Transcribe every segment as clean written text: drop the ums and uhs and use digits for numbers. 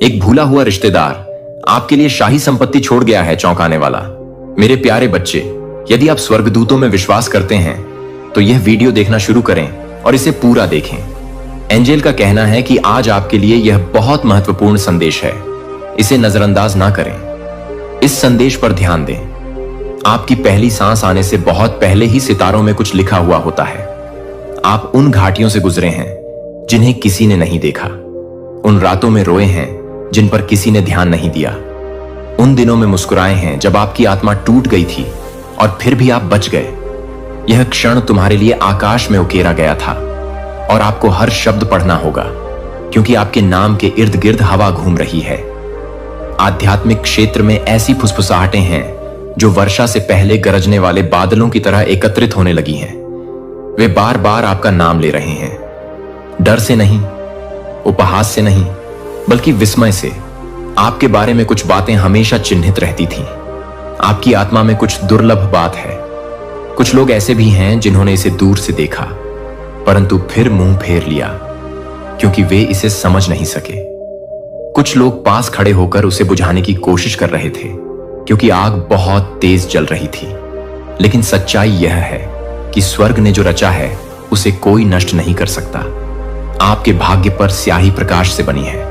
एक भूला हुआ रिश्तेदार आपके लिए शाही संपत्ति छोड़ गया है, चौंकाने वाला। मेरे प्यारे बच्चे, यदि आप स्वर्गदूतों में विश्वास करते हैं तो यह वीडियो देखना शुरू करें और इसे पूरा देखें। एंजेल का कहना है कि आज आपके लिए यह बहुत महत्वपूर्ण संदेश है, इसे नजरअंदाज ना करें। इस संदेश पर ध्यान दें। आपकी पहली सांस आने से बहुत पहले ही सितारों में कुछ लिखा हुआ होता है। आप उन घाटियों से गुजरे हैं जिन्हें किसी ने नहीं देखा, उन रातों में रोए हैं जिन पर किसी ने ध्यान नहीं दिया, उन दिनों में मुस्कुराए हैं जब आपकी आत्मा टूट गई थी और फिर भी आप बच गए। यह क्षण तुम्हारे लिए आकाश में उकेरा गया था और आपको हर शब्द पढ़ना होगा, क्योंकि आपके नाम के इर्द गिर्द हवा घूम रही है। आध्यात्मिक क्षेत्र में ऐसी फुसफुसाहटें हैं जो वर्षा से पहले गरजने वाले बादलों की तरह एकत्रित होने लगी हैं। वे बार बार आपका नाम ले रहे हैं, डर से नहीं, उपहास से नहीं, बल्कि विस्मय से। आपके बारे में कुछ बातें हमेशा चिन्हित रहती थीं। आपकी आत्मा में कुछ दुर्लभ बात है। कुछ लोग ऐसे भी हैं जिन्होंने इसे दूर से देखा, परंतु फिर मुंह फेर लिया, क्योंकि वे इसे समझ नहीं सके। कुछ लोग पास खड़े होकर उसे बुझाने की कोशिश कर रहे थे, क्योंकि आग बहुत तेज जल रही थी। लेकिन सच्चाई यह है कि स्वर्ग ने जो रचा है उसे कोई नष्ट नहीं कर सकता। आपके भाग्य पर स्याही प्रकाश से बनी है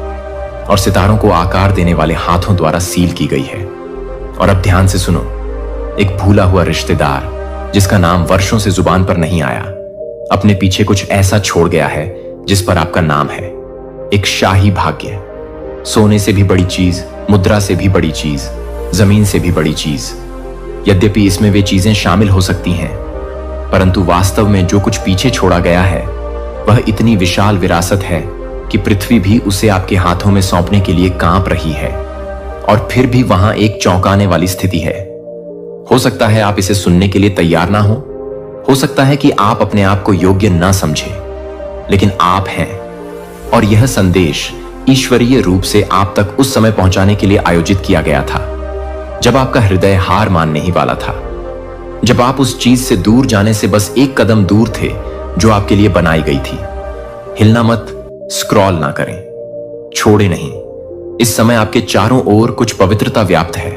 और सितारों को आकार देने वाले हाथों द्वारा सील की गई है। और अब ध्यान से सुनो। एक भूला हुआ रिश्तेदार जिसका नाम वर्षों से जुबान पर नहीं आया, अपने पीछे कुछ ऐसा छोड़ गया है जिस पर आपका नाम है। एक शाही भाग्य, सोने से भी बड़ी चीज, मुद्रा से भी बड़ी चीज, जमीन से भी बड़ी चीज। यद्यपि इसमें वे चीजें शामिल हो सकती हैं, परंतु वास्तव में जो कुछ पीछे छोड़ा गया है वह इतनी विशाल विरासत है कि पृथ्वी भी उसे आपके हाथों में सौंपने के लिए कांप रही है। और फिर भी वहां एक चौंकाने वाली स्थिति है। हो सकता है आप इसे सुनने के लिए तैयार ना हो सकता है कि आप अपने आप को योग्य ना समझें, लेकिन आप हैं। और यह संदेश ईश्वरीय रूप से आप तक उस समय पहुंचाने के लिए आयोजित किया गया था जब आपका हृदय हार मानने ही वाला था, जब आप उस चीज से दूर जाने से बस एक कदम दूर थे जो आपके लिए बनाई गई थी। हिलना मत, स्क्रॉल ना करें, छोड़े नहीं। इस समय आपके चारों ओर कुछ पवित्रता व्याप्त है।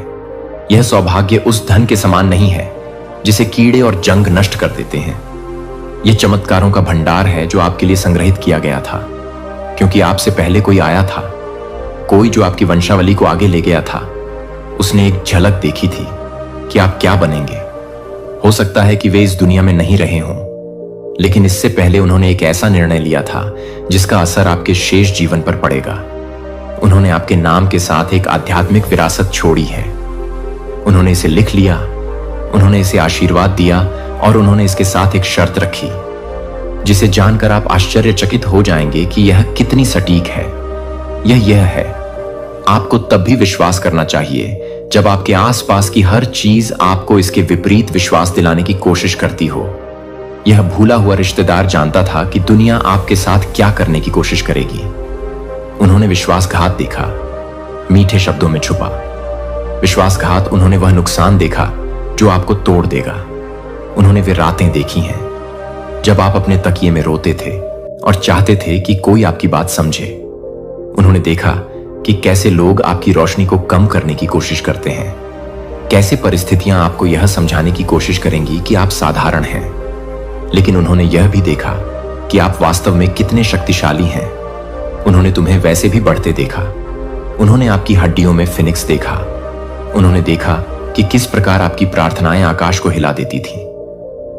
यह सौभाग्य उस धन के समान नहीं है जिसे कीड़े और जंग नष्ट कर देते हैं। यह चमत्कारों का भंडार है जो आपके लिए संग्रहित किया गया था, क्योंकि आपसे पहले कोई आया था, कोई जो आपकी वंशावली को आगे ले गया था। उसने एक झलक देखी थी कि आप क्या बनेंगे। हो सकता है कि वे इस दुनिया में नहीं रहे हों, लेकिन इससे पहले उन्होंने एक ऐसा निर्णय लिया था जिसका असर आपके शेष जीवन पर पड़ेगा। उन्होंने आपके नाम के साथ एक आध्यात्मिक विरासत छोड़ी है। उन्होंने इसे लिख लिया, उन्होंने इसे आशीर्वाद दिया और उन्होंने इसके साथ एक शर्त रखी, जिसे जानकर आप आश्चर्यचकित हो जाएंगे कि यह कितनी सटीक है। यह है, आपको तब भी विश्वास करना चाहिए जब आपके आसपास की हर चीज आपको इसके विपरीत विश्वास दिलाने की कोशिश करती हो। यह भूला हुआ रिश्तेदार जानता था कि दुनिया आपके साथ क्या करने की कोशिश करेगी। उन्होंने विश्वासघात देखा, मीठे शब्दों में छुपा विश्वासघात। उन्होंने वह नुकसान देखा जो आपको तोड़ देगा। उन्होंने वे रातें देखी हैं जब आप अपने तकिए में रोते थे और चाहते थे कि कोई आपकी बात समझे। उन्होंने देखा कि कैसे लोग आपकी रोशनी को कम करने की कोशिश करते हैं, कैसे परिस्थितियां आपको यह समझाने की कोशिश करेंगी कि आप साधारण हैं। लेकिन उन्होंने यह भी देखा कि आप वास्तव में कितने शक्तिशाली हैं। उन्होंने तुम्हें वैसे भी बढ़ते देखा। उन्होंने आपकी हड्डियों में फिनिक्स देखा। उन्होंने देखा कि किस प्रकार आपकी प्रार्थनाएं आकाश को हिला देती थीं,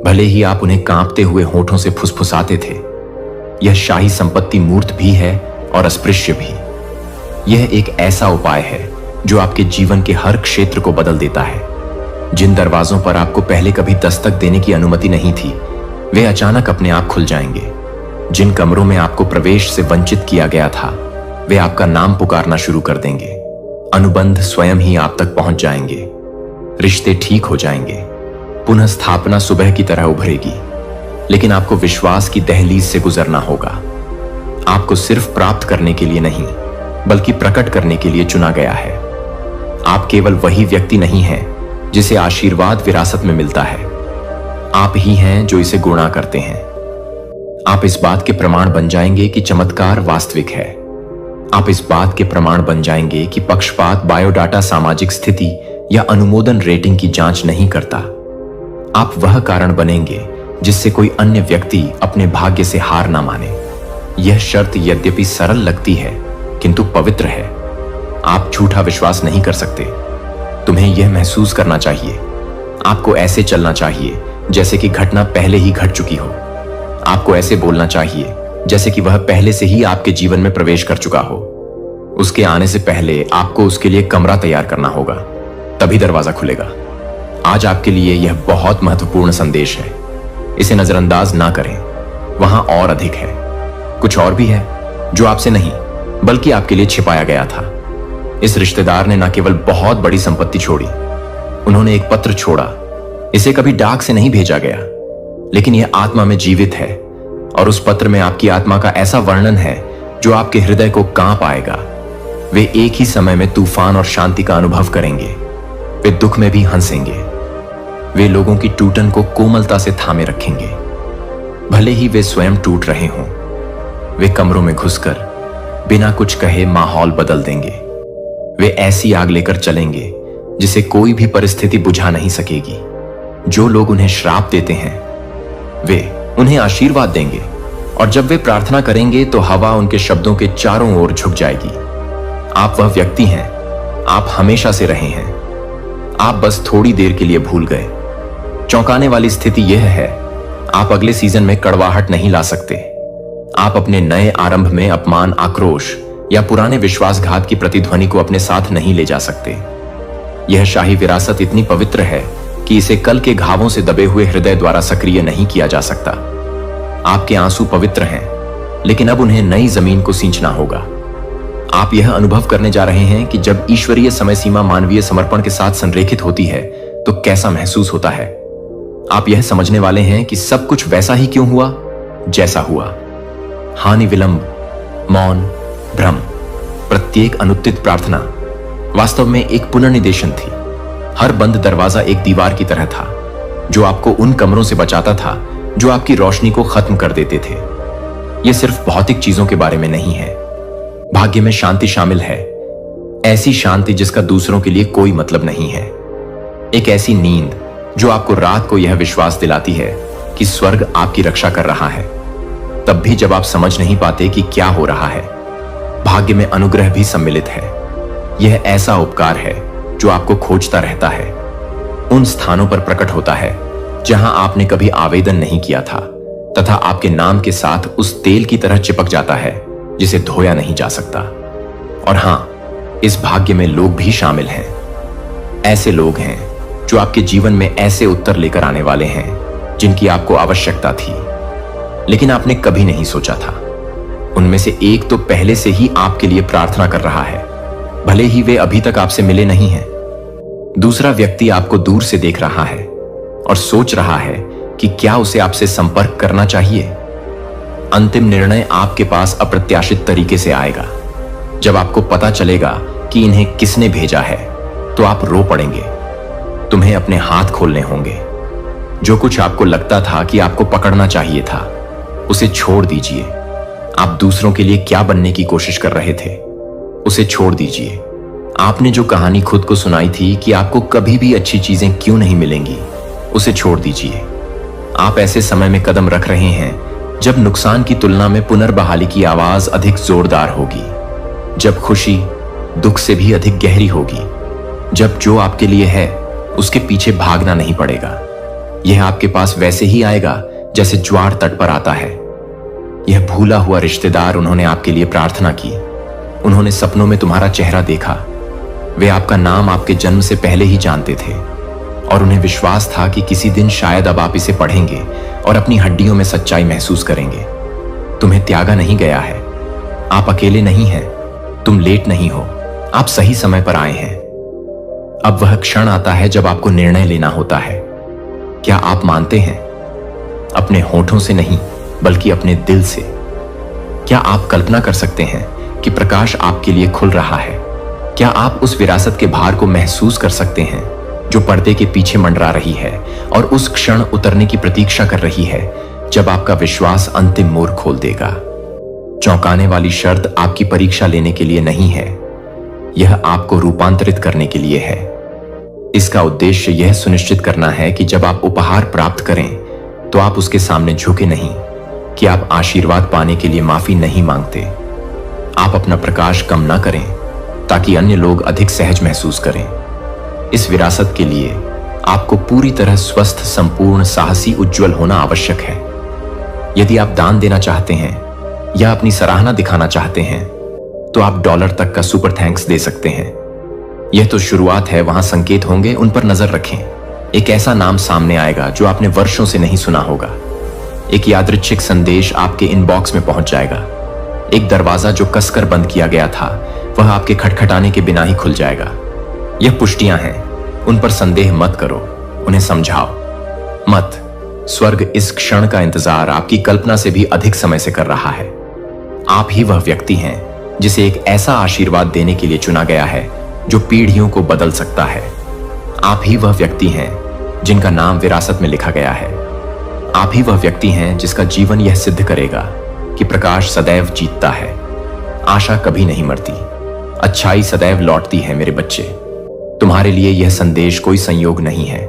भले ही आप उन्हें कांपते हुए होठों से फुसफुसाते थे। यह शाही संपत्ति मूर्त भी है और अस्पृश्य भी। यह एक ऐसा उपाय है जो आपके जीवन के हर क्षेत्र को बदल देता है। जिन दरवाजों पर आपको पहले कभी दस्तक देने की अनुमति नहीं थी, वे अचानक अपने आप खुल जाएंगे। जिन कमरों में आपको प्रवेश से वंचित किया गया था, वे आपका नाम पुकारना शुरू कर देंगे। अनुबंध स्वयं ही आप तक पहुंच जाएंगे। रिश्ते ठीक हो जाएंगे। पुनः स्थापना सुबह की तरह उभरेगी। लेकिन आपको विश्वास की दहलीज से गुजरना होगा। आपको सिर्फ प्राप्त करने के लिए नहीं, बल्कि प्रकट करने के लिए चुना गया है। आप केवल वही व्यक्ति नहीं हैं जिसे आशीर्वाद विरासत में मिलता है। आप ही हैं जो इसे गुणा करते हैं। आप इस बात के प्रमाण बन जाएंगे कि चमत्कार वास्तविक है। आप इस बात के प्रमाण बन जाएंगे कि पक्षपात बायोडाटा सामाजिक स्थिति या अनुमोदन रेटिंग की जांच नहीं करता। आप वह कारण बनेंगे जिससे कोई अन्य व्यक्ति अपने भाग्य से हार ना माने। यह शर्त यद्यपि सरल लगती है किंतु पवित्र है। आप झूठा विश्वास नहीं कर सकते। तुम्हें यह महसूस करना चाहिए। आपको ऐसे चलना चाहिए जैसे कि घटना पहले ही घट चुकी हो। आपको ऐसे बोलना चाहिए जैसे कि वह पहले से ही आपके जीवन में प्रवेश कर चुका हो। उसके आने से पहले आपको उसके लिए कमरा तैयार करना होगा, तभी दरवाजा खुलेगा। आज आपके लिए यह बहुत महत्वपूर्ण संदेश है। इसे नजरअंदाज ना करें। वहां और अधिक है। कुछ और भी है जो आपसे नहीं बल्कि आपके लिए छिपाया गया था। इस रिश्तेदार ने न केवल बहुत बड़ी संपत्ति छोड़ी, उन्होंने एक पत्र छोड़ा। इसे कभी डाक से नहीं भेजा गया, लेकिन यह आत्मा में जीवित है और उस पत्र में आपकी आत्मा का ऐसा वर्णन है जो आपके हृदय को कांप आएगा। वे एक ही समय में तूफान और शांति का अनुभव करेंगे। वे दुख में भी हंसेंगे। वे लोगों की टूटन को कोमलता से थामे रखेंगे, भले ही वे स्वयं टूट रहे हों। वे कमरों में घुसकर बिना कुछ कहे माहौल बदल देंगे। वे ऐसी आग लेकर चलेंगे जिसे कोई भी परिस्थिति बुझा नहीं सकेगी। जो लोग उन्हें श्राप देते हैं वे उन्हें आशीर्वाद देंगे, और जब वे प्रार्थना करेंगे तो हवा उनके शब्दों के चारों ओर झुक जाएगी। आप वह व्यक्ति हैं, आप हमेशा से रहे हैं। आप बस थोड़ी देर के लिए भूल गए। चौंकाने वाली स्थिति यह है, आप अगले सीजन में कड़वाहट नहीं ला सकते। आप अपने नए आरंभ में अपमान, आक्रोश या पुराने विश्वासघात की प्रतिध्वनि को अपने साथ नहीं ले जा सकते। यह शाही विरासत इतनी पवित्र है कि इसे कल के घावों से दबे हुए हृदय द्वारा सक्रिय नहीं किया जा सकता। आपके आंसू पवित्र हैं, लेकिन अब उन्हें नई जमीन को सींचना होगा। आप यह अनुभव करने जा रहे हैं कि जब ईश्वरीय समय सीमा मानवीय समर्पण के साथ संरेखित होती है तो कैसा महसूस होता है। आप यह समझने वाले हैं कि सब कुछ वैसा ही क्यों हुआ जैसा हुआ। हानि, विलंब, मौन, भ्रम, प्रत्येक अनुत्थित प्रार्थना वास्तव में एक पुनर्निदेशन थी। हर बंद दरवाजा एक दीवार की तरह था जो आपको उन कमरों से बचाता था जो आपकी रोशनी को खत्म कर देते थे। यह सिर्फ भौतिक चीजों के बारे में नहीं है। भाग्य में शांति शामिल है, ऐसी शांति जिसका दूसरों के लिए कोई मतलब नहीं है। एक ऐसी नींद जो आपको रात को यह विश्वास दिलाती है कि स्वर्ग आपकी रक्षा कर रहा है, तब भी जब आप समझ नहीं पाते कि क्या हो रहा है। भाग्य में अनुग्रह भी सम्मिलित है। यह ऐसा उपकार है जो आपको खोजता रहता है, उन स्थानों पर प्रकट होता है जहां आपने कभी आवेदन नहीं किया था, तथा आपके नाम के साथ उस तेल की तरह चिपक जाता है जिसे धोया नहीं जा सकता। और हां, इस भाग्य में लोग भी शामिल हैं। ऐसे लोग हैं जो आपके जीवन में ऐसे उत्तर लेकर आने वाले हैं जिनकी आपको आवश्यकता थी, लेकिन आपने कभी नहीं सोचा था। उनमें से एक तो पहले से ही आपके लिए प्रार्थना कर रहा है, भले ही वे अभी तक आपसे मिले नहीं हैं। दूसरा व्यक्ति आपको दूर से देख रहा है और सोच रहा है कि क्या उसे आपसे संपर्क करना चाहिए। अंतिम निर्णय आपके पास अप्रत्याशित तरीके से आएगा। जब आपको पता चलेगा कि इन्हें किसने भेजा है तो आप रो पड़ेंगे। तुम्हें अपने हाथ खोलने होंगे। जो कुछ आपको लगता था कि आपको पकड़ना चाहिए था, उसे छोड़ दीजिए। आप दूसरों के लिए क्या बनने की कोशिश कर रहे थे, उसे छोड़ दीजिए। आपने जो कहानी खुद को सुनाई थी कि आपको कभी भी अच्छी चीजें क्यों नहीं मिलेंगी, उसे छोड़ दीजिए। आप ऐसे समय में कदम रख रहे हैं जब नुकसान की तुलना में पुनर्बहाली की आवाज अधिक जोरदार होगी, जब खुशी दुख से भी अधिक गहरी होगी, जब जो आपके लिए है उसके पीछे भागना नहीं पड़ेगा। यह आपके पास वैसे ही आएगा जैसे ज्वार तट पर आता है। यह भूला हुआ रिश्तेदार, उन्होंने आपके लिए प्रार्थना की। उन्होंने सपनों में तुम्हारा चेहरा देखा। वे आपका नाम आपके जन्म से पहले ही जानते थे और उन्हें विश्वास था कि किसी दिन शायद अब आप इसे पढ़ेंगे और अपनी हड्डियों में सच्चाई महसूस करेंगे। तुम्हें त्यागा नहीं गया है। आप अकेले नहीं हैं। तुम लेट नहीं हो। आप सही समय पर आए हैं। अब वह क्षण आता है जब आपको निर्णय लेना होता है। क्या आप मानते हैं? अपने होठों से नहीं बल्कि अपने दिल से। क्या आप कल्पना कर सकते हैं कि प्रकाश आपके लिए खुल रहा है? क्या आप उस विरासत के भार को महसूस कर सकते हैं जो पर्दे के पीछे मंडरा रही है और उस क्षण उतरने की प्रतीक्षा कर रही है जब आपका विश्वास अंतिम मोड़ खोल देगा? चौंकाने वाली शर्त आपकी परीक्षा लेने के लिए नहीं है, यह आपको रूपांतरित करने के लिए है। इसका उद्देश्य यह सुनिश्चित करना है कि जब आप उपहार प्राप्त करें तो आप उसके सामने झुके नहीं, कि आप आशीर्वाद पाने के लिए माफी नहीं मांगते। आप अपना प्रकाश कम ना करें ताकि अन्य लोग अधिक सहज महसूस करें। इस विरासत के लिए आपको पूरी तरह स्वस्थ, संपूर्ण, साहसी, उज्जवल होना आवश्यक है। यदि आप दान देना चाहते हैं या अपनी सराहना दिखाना चाहते हैं तो आप डॉलर तक का सुपर थैंक्स दे सकते हैं। यह तो शुरुआत है, वहां संकेत होंगे, उन पर नजर रखें। एक ऐसा नाम सामने आएगा जो आपने वर्षों से नहीं सुना होगा। एक यादृच्छिक संदेश आपके इनबॉक्स में पहुंच जाएगा। एक दरवाजा जो कसकर बंद किया गया था वह आपके खटखटाने के बिना ही खुल जाएगा। यह पुष्टियां हैं, उन पर संदेह मत करो, उन्हें समझाओ मत। स्वर्ग इस क्षण का इंतजार आपकी कल्पना से भी अधिक समय से कर रहा है। आप ही वह व्यक्ति हैं जिसे एक ऐसा आशीर्वाद देने के लिए चुना गया है जो पीढ़ियों को बदल सकता है। आप ही वह व्यक्ति हैं जिनका नाम विरासत में लिखा गया है। आप ही वह व्यक्ति हैं जिसका जीवन यह सिद्ध करेगा कि प्रकाश सदैव जीतता है, आशा कभी नहीं मरती, अच्छाई सदैव लौटती है। मेरे बच्चे, तुम्हारे लिए यह संदेश कोई संयोग नहीं है।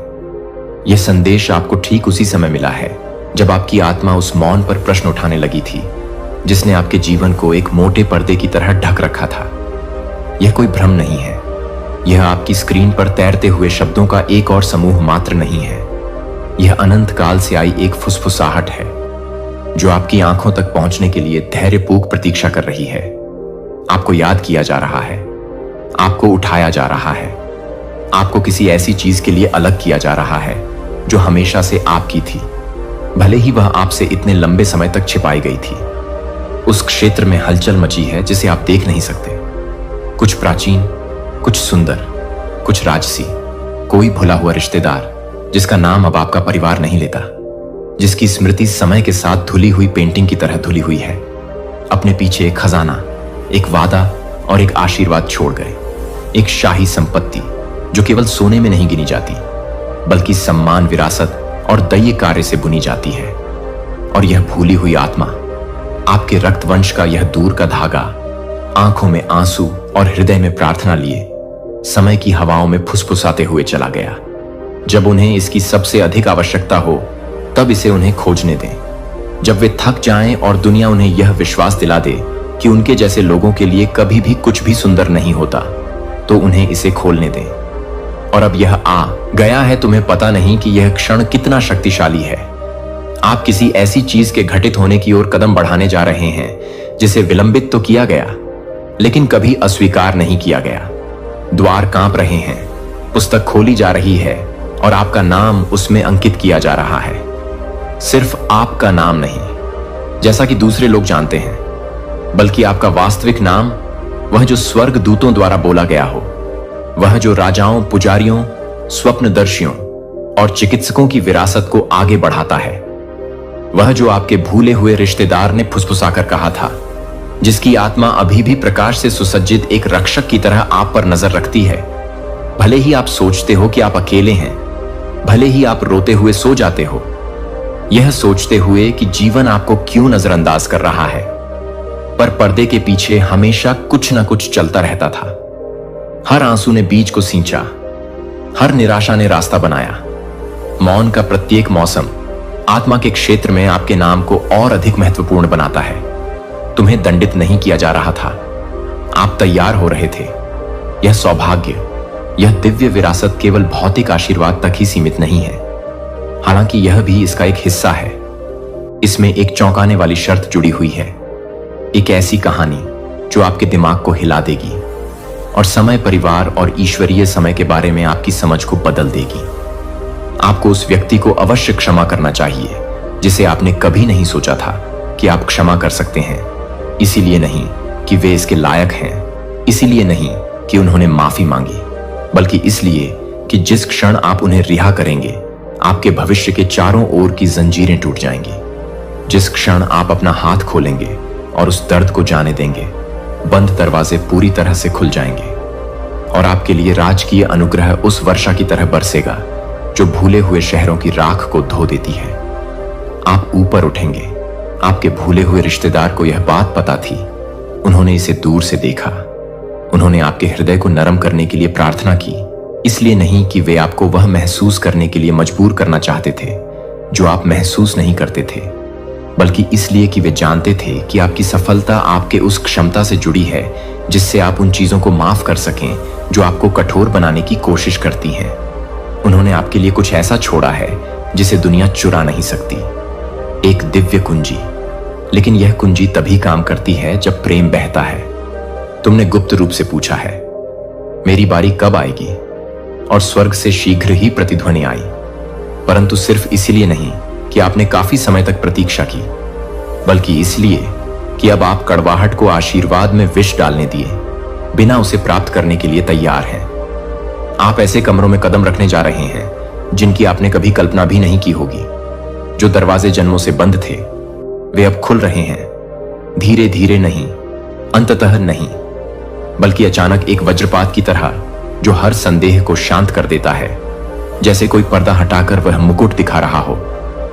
यह संदेश आपको ठीक उसी समय मिला है जब आपकी आत्मा उस मौन पर प्रश्न उठाने लगी थी जिसने आपके जीवन को एक मोटे पर्दे की तरह ढक रखा था। यह कोई भ्रम नहीं है, यह आपकी स्क्रीन पर तैरते हुए शब्दों का एक और समूह मात्र नहीं है। यह अनंत काल से आई एक फुसफुसाहट है जो आपकी आंखों तक पहुंचने के लिए धैर्यपूर्वक प्रतीक्षा कर रही है। आपको याद किया जा रहा है, आपको उठाया जा रहा है, आपको किसी ऐसी चीज के लिए अलग किया जा रहा है जो हमेशा से आपकी थी, भले ही वह आपसे इतने लंबे समय तक छिपाई गई थी। उस क्षेत्र में हलचल मची है जिसे आप देख नहीं सकते। कुछ प्राचीन, कुछ सुंदर, कुछ राजसी, कोई भुला हुआ रिश्तेदार जिसका नाम अब आपका परिवार नहीं लेता, जिसकी स्मृति समय के साथ धुली हुई पेंटिंग की तरह धुली हुई है, अपने पीछे एक खजाना, एक वादा और एक आशीर्वाद छोड़ गए। एक शाही संपत्ति जो केवल सोने में नहीं गिनी जाती बल्कि सम्मान, विरासत और दैय कार्य से बुनी जाती है। और यह भूली हुई आत्मा, आपके रक्तवंश का यह दूर का धागा, आंखों में आंसू और हृदय में प्रार्थना लिए समय की हवाओं में फुसफुसाते हुए चला गया। जब उन्हें इसकी सबसे अधिक आवश्यकता हो तब इसे उन्हें खोजने दें। जब वे थक जाएं और दुनिया उन्हें यह विश्वास दिला दे कि उनके जैसे लोगों के लिए कभी भी कुछ भी सुंदर नहीं होता, तो उन्हें इसे खोलने दें। और अब यह आ गया है, तुम्हें पता नहीं कि यह क्षण कितना शक्तिशाली है। आप किसी ऐसी चीज के घटित होने की ओर कदम बढ़ाने जा रहे हैं जिसे विलंबित तो किया गया लेकिन कभी अस्वीकार नहीं किया गया। द्वार कांप रहे हैं, पुस्तक खोली जा रही है और आपका नाम उसमें अंकित किया जा रहा है। सिर्फ आपका नाम नहीं जैसा कि दूसरे लोग जानते हैं, बल्कि आपका वास्तविक नाम, वह जो स्वर्ग दूतों द्वारा बोला गया हो, वह जो राजाओं, पुजारियों, स्वप्नदर्शियों और चिकित्सकों की विरासत को आगे बढ़ाता है, वह जो आपके भूले हुए रिश्तेदार ने फुसफुसाकर कहा था, जिसकी आत्मा अभी भी प्रकाश से सुसज्जित एक रक्षक की तरह आप पर नजर रखती है। भले ही आप सोचते हो कि आप अकेले हैं, भले ही आप रोते हुए सो जाते हो, यह सोचते हुए कि जीवन आपको क्यों नजरअंदाज कर रहा है, पर पर्दे के पीछे हमेशा कुछ ना कुछ चलता रहता था। हर आंसू ने बीज को सींचा, हर निराशा ने रास्ता बनाया। मौन का प्रत्येक मौसम आत्मा के क्षेत्र में आपके नाम को और अधिक महत्वपूर्ण बनाता है। तुम्हें दंडित नहीं किया जा रहा था, आप तैयार हो रहे थे। यह सौभाग्य, यह दिव्य विरासत केवल भौतिक आशीर्वाद तक ही सीमित नहीं है, हालांकि यह भी इसका एक हिस्सा है। इसमें एक चौंकाने वाली शर्त जुड़ी हुई है, एक ऐसी कहानी जो आपके दिमाग को हिला देगी और समय, परिवार और ईश्वरीय समय के बारे में आपकी समझ को बदल देगी। आपको उस व्यक्ति को अवश्य क्षमा करना चाहिए जिसे आपने कभी नहीं सोचा था कि आप क्षमा कर सकते हैं। इसीलिए नहीं कि वे इसके लायक हैं, इसीलिए नहीं कि उन्होंने माफी मांगी, बल्कि इसलिए कि जिस क्षण आप उन्हें रिहा करेंगे, आपके भविष्य के चारों ओर की जंजीरें टूट जाएंगी। जिस क्षण आप अपना हाथ खोलेंगे और उस दर्द को जाने देंगे, बंद दरवाजे पूरी तरह से खुल जाएंगे और आपके लिए राजकीय अनुग्रह उस वर्षा की तरह बरसेगा जो भूले हुए शहरों की राख को धो देती है। आप ऊपर उठेंगे, आपके भूले हुए रिश्तेदार को यह बात पता थी। उन्होंने इसे दूर से देखा। उन्होंने आपके हृदय को नरम करने के लिए प्रार्थना की, इसलिए नहीं कि वे आपको वह महसूस करने के लिए मजबूर करना चाहते थे जो आप महसूस नहीं करते थे, बल्कि इसलिए कि वे जानते थे कि आपकी सफलता आपके उस क्षमता से जुड़ी है जिससे आप उन चीजों को माफ कर सकें जो आपको कठोर बनाने की कोशिश करती हैं। उन्होंने आपके लिए कुछ ऐसा छोड़ा है जिसे दुनिया चुरा नहीं सकती, एक दिव्य कुंजी। लेकिन यह कुंजी तभी काम करती है जब प्रेम बहता है। तुमने गुप्त रूप से पूछा है, मेरी बारी कब आएगी? और स्वर्ग से शीघ्र ही प्रतिध्वनि आई, परंतु सिर्फ इसलिए नहीं कि आपने काफी समय तक प्रतीक्षा की, बल्कि इसलिए कि अब आप कड़वाहट को आशीर्वाद में विष डालने दिए बिना उसे प्राप्त करने के लिए तैयार हैं। आप ऐसे कमरों में कदम रखने जा रहे हैं जिनकी आपने कभी कल्पना भी नहीं की होगी। जो दरवाजे जन्मों से बंद थे वे अब खुल रहे हैं, धीरे धीरे नहीं, अंततः नहीं, बल्कि अचानक एक वज्रपात की तरह जो हर संदेह को शांत कर देता है। जैसे कोई पर्दा हटाकर वह मुकुट दिखा रहा हो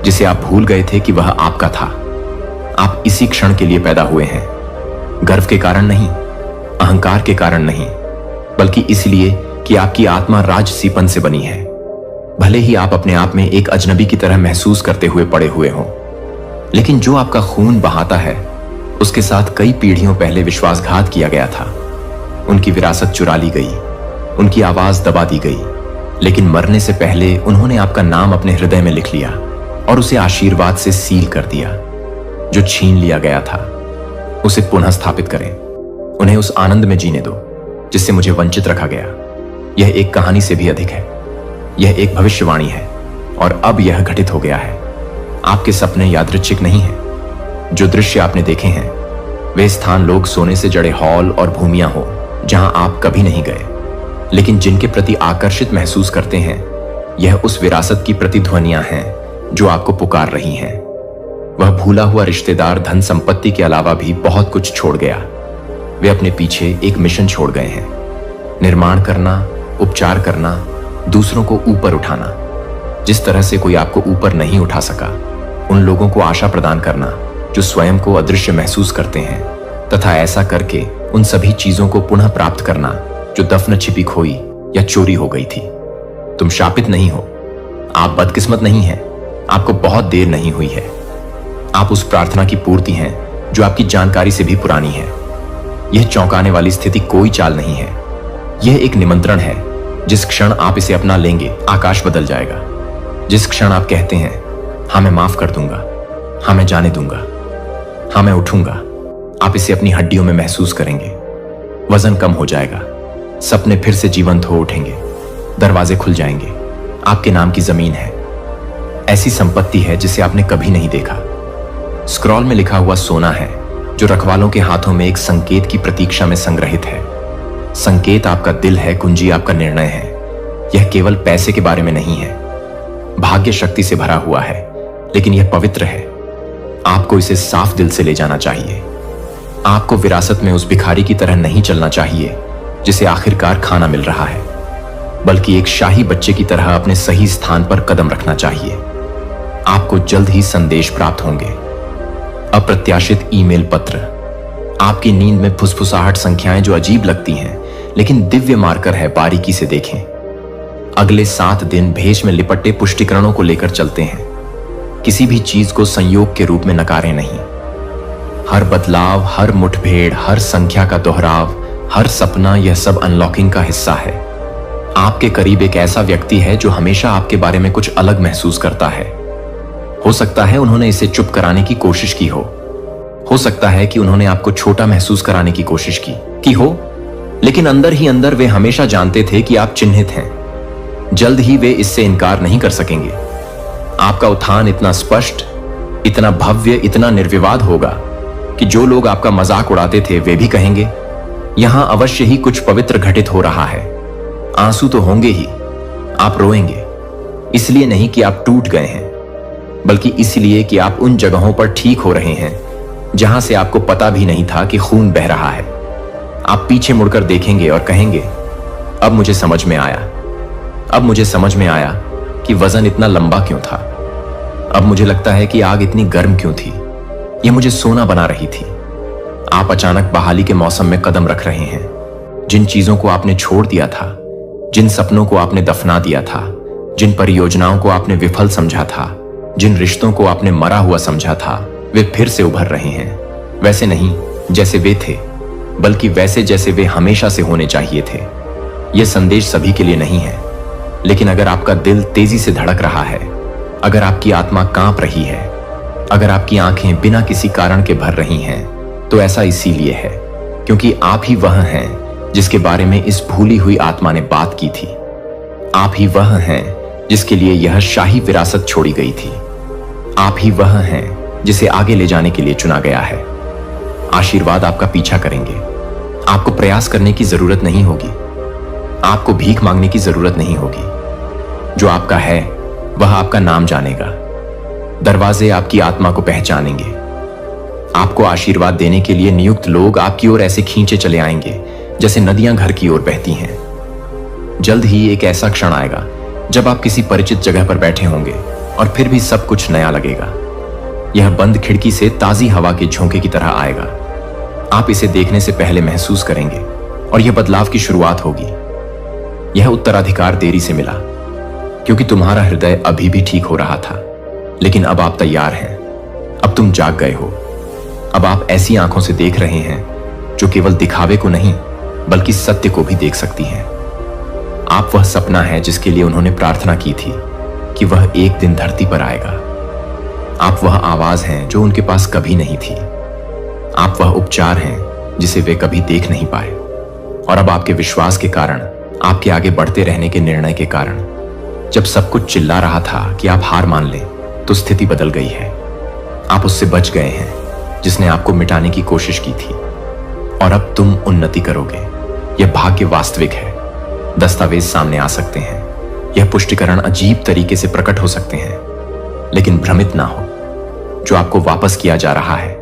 जिसे आप भूल गए थे कि वह आपका था। आप इसी क्षण के लिए पैदा हुए हैं, गर्व के कारण नहीं, अहंकार के कारण नहीं, बल्कि इसलिए कि आपकी आत्मा राजसीपन से बनी है। भले ही आप अपने आप में एक अजनबी की तरह महसूस करते हुए पड़े हुए हों, लेकिन जो आपका खून बहाता है उसके साथ कई पीढ़ियों पहले विश्वासघात किया गया था। उनकी विरासत चुरा ली गई, उनकी आवाज दबा दी गई, लेकिन मरने से पहले उन्होंने आपका नाम अपने हृदय में लिख लिया और उसे आशीर्वाद से सील कर दिया। जो छीन लिया गया था उसे पुनः स्थापित करें, उन्हें उस आनंद में जीने दो जिससे मुझे वंचित रखा गया। यह एक कहानी से भी अधिक है, यह एक भविष्यवाणी है और अब यह घटित हो गया है। आपके सपने यादृच्छिक नहीं हैं। जो दृश्य आपने देखे हैं वे स्थान लोग सोने से जड़े हॉल और भूमियां हो जहां आप कभी नहीं गए, लेकिन जिनके प्रति आकर्षित महसूस करते हैं। यह उस विरासत की प्रतिध्वनियां हैं जो आपको पुकार रही हैं। वह भूला हुआ रिश्तेदार धन संपत्ति के अलावा भी बहुत कुछ छोड़ गया। वे अपने पीछे एक मिशन छोड़ गए हैं, निर्माण करना, उपचार करना, दूसरों को ऊपर उठाना। जिस तरह से कोई आपको ऊपर नहीं उठा सका, उन लोगों को आशा प्रदान करना जो स्वयं को अदृश्य महसूस करते हैं, तथा ऐसा करके उन सभी चीजों को पुनः प्राप्त करना जो दफन छिपी खोई या चोरी हो गई थी। तुम शापित नहीं हो, आप बदकिस्मत नहीं हैं, आपको बहुत देर नहीं हुई है। आप उस प्रार्थना की पूर्ति हैं जो आपकी जानकारी से भी पुरानी है। यह चौंकाने वाली स्थिति कोई चाल नहीं है, यह एक निमंत्रण है। जिस क्षण आप इसे अपना लेंगे आकाश बदल जाएगा। जिस क्षण आप कहते हैं, हाँ मैं माफ कर दूंगा, हाँ मैं जाने दूंगा, हाँ मैं उठूंगा, आप इसे अपनी हड्डियों में महसूस करेंगे। वजन कम हो जाएगा, सपने फिर से जीवंत हो उठेंगे, दरवाजे खुल जाएंगे। आपके नाम की जमीन है, ऐसी संपत्ति है जिसे आपने कभी नहीं देखा। स्क्रॉल में लिखा हुआ सोना है जो रखवालों के हाथों में एक संकेत की प्रतीक्षा में संग्रहित है। संकेत आपका दिल है, कुंजी आपका निर्णय है। यह केवल पैसे के बारे में नहीं है, भाग्य शक्ति से भरा हुआ है, लेकिन यह पवित्र है। आपको इसे साफ दिल से ले जाना चाहिए। आपको विरासत में उस भिखारी की तरह नहीं चलना चाहिए जिसे आखिरकार खाना मिल रहा है, बल्कि एक शाही बच्चे की तरह अपने सही स्थान पर कदम रखना चाहिए। आपको जल्द ही संदेश प्राप्त होंगे, अप्रत्याशित ईमेल पत्र, आपकी नींद में फुसफुसाहट संख्याएं जो अजीब लगती हैं लेकिन दिव्य मार्कर है, बारीकी से देखें। अगले 7 दिन भेष में लिपटे पुष्टिकरणों को लेकर चलते हैं। किसी भी चीज को संयोग के रूप में नकारें नहीं। हर बदलाव, हर मुठभेड़, हर संख्या का दोहराव, हर सपना, यह सब अनलॉकिंग का हिस्सा है। आपके करीब एक ऐसा व्यक्ति है जो हमेशा आपके बारे में कुछ अलग महसूस करता है। हो सकता है उन्होंने इसे चुप कराने की कोशिश की हो सकता है कि उन्होंने आपको छोटा महसूस कराने की कोशिश की हो, लेकिन अंदर ही अंदर वे हमेशा जानते थे कि आप चिन्हित हैं। जल्द ही वे इससे इनकार नहीं कर सकेंगे। आपका उत्थान इतना स्पष्ट, इतना भव्य, इतना निर्विवाद होगा कि जो लोग आपका मजाक उड़ाते थे वे भी कहेंगे, यहां अवश्य ही कुछ पवित्र घटित हो रहा है। आंसू तो होंगे ही, आप रोएंगे, इसलिए नहीं कि आप टूट गए हैं, बल्कि इसलिए कि आप उन जगहों पर ठीक हो रहे हैं जहां से आपको पता भी नहीं था कि खून बह रहा है। आप पीछे मुड़कर देखेंगे और कहेंगे, अब मुझे समझ में आया, अब मुझे समझ में आया कि वजन इतना लंबा क्यों था। अब मुझे लगता है कि आग इतनी गर्म क्यों थी। यह मुझे सोना बना रही थी। आप अचानक बहाली के मौसम में कदम रख रहे हैं। जिन चीजों को आपने छोड़ दिया था, जिन सपनों को आपने दफना दिया था, जिन परियोजनाओं को आपने विफल समझा था, जिन रिश्तों को आपने मरा हुआ समझा था, वे फिर से उभर रहे हैं। वैसे नहीं जैसे वे थे, बल्कि वैसे जैसे वे हमेशा से होने चाहिए थे। यह संदेश सभी के लिए नहीं है, लेकिन अगर आपका दिल तेजी से धड़क रहा है, अगर आपकी आत्मा कांप रही है, अगर आपकी आंखें बिना किसी कारण के भर रही हैं, तो ऐसा इसीलिए है क्योंकि आप ही वह हैं जिसके बारे में इस भूली हुई आत्मा ने बात की थी। आप ही वह हैं जिसके लिए यह शाही विरासत छोड़ी गई थी। आप ही वह हैं जिसे आगे ले जाने के लिए चुना गया है। आशीर्वाद आपका पीछा करेंगे। आपको प्रयास करने की जरूरत नहीं होगी, आपको भीख मांगने की जरूरत नहीं होगी। जो आपका है वह आपका नाम जानेगा। दरवाजे आपकी आत्मा को पहचानेंगे। आपको आशीर्वाद देने के लिए नियुक्त लोग आपकी ओर ऐसे खींचे चले आएंगे जैसे नदियां घर की ओर बहती हैं। जल्द ही एक ऐसा क्षण आएगा जब आप किसी परिचित जगह पर बैठे होंगे और फिर भी सब कुछ नया लगेगा। यह बंद खिड़की से ताजी हवा के झोंके की तरह आएगा। आप इसे देखने से पहले महसूस करेंगे और यह बदलाव की शुरुआत होगी। यह उत्तराधिकार देरी से मिला क्योंकि तुम्हारा हृदय अभी भी ठीक हो रहा था, लेकिन अब आप तैयार हैं। अब तुम जाग गए हो। अब आप ऐसी आंखों से देख रहे हैं जो केवल दिखावे को नहीं बल्कि सत्य को भी देख सकती हैं। आप वह सपना है जिसके लिए उन्होंने प्रार्थना की थी कि वह एक दिन धरती पर आएगा। आप वह आवाज हैं जो उनके पास कभी नहीं थी। आप वह उपचार हैं जिसे वे कभी देख नहीं पाए। और अब आपके विश्वास के कारण, आपके आगे बढ़ते रहने के निर्णय के कारण, जब सब कुछ चिल्ला रहा था कि आप हार मान लें, तो स्थिति बदल गई है। आप उससे बच गए हैं जिसने आपको मिटाने की कोशिश की थी। और अब तुम उन्नति करोगे। यह भाग्य वास्तविक है। दस्तावेज सामने आ सकते हैं, यह पुष्टिकरण अजीब तरीके से प्रकट हो सकते हैं, लेकिन भ्रमित ना हो। जो आपको वापस किया जा रहा है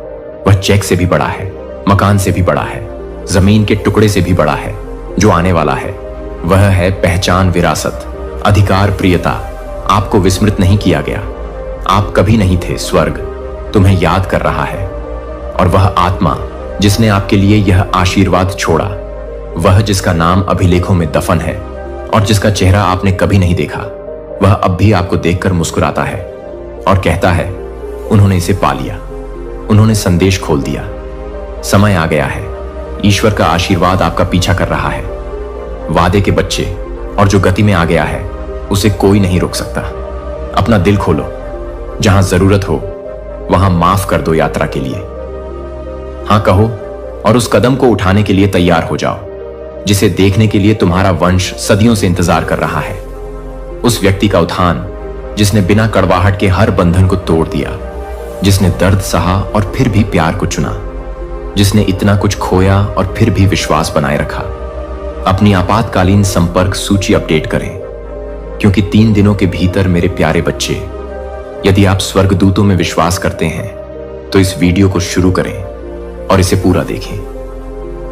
वह चेक से भी बड़ा है, मकान से भी बड़ा है, जमीन के टुकड़े से भी बड़ा है। जो आने वाला है वह है पहचान, विरासत, अधिकार, प्रियता। आपको विस्मृत नहीं किया गया। आप कभी नहीं थे। स्वर्ग तुम्हें याद कर रहा है। और वह आत्मा जिसने आपके लिए यह आशीर्वाद छोड़ा, वह जिसका नाम अभिलेखों में दफन है और जिसका चेहरा आपने कभी नहीं देखा, वह अब भी आपको देखकर मुस्कुराता है और कहता है, उन्होंने इसे पा लिया, उन्होंने संदेश खोल दिया। समय आ गया है। ईश्वर का आशीर्वाद आपका पीछा कर रहा है। वादे के बच्चे, और जो गति में आ गया है उसे कोई नहीं रोक सकता। अपना दिल खोलो। जहां जरूरत हो वहां माफ कर दो यात्रा के लिए। हां कहो और उस कदम को उठाने के लिए तैयार हो जाओ जिसे देखने के लिए तुम्हारा वंश सदियों से इंतजार कर रहा है। उस व्यक्ति का उत्थान जिसने बिना कड़वाहट के हर बंधन को तोड़ दिया, जिसने दर्द सहा और फिर भी प्यार को चुना, जिसने इतना कुछ खोया और फिर भी विश्वास बनाए रखा। अपनी आपातकालीन संपर्क सूची अपडेट करें, क्योंकि 3 दिनों के भीतर मेरे प्यारे बच्चे, यदि आप स्वर्गदूतों में विश्वास करते हैं तो इस वीडियो को शुरू करें और इसे पूरा देखें।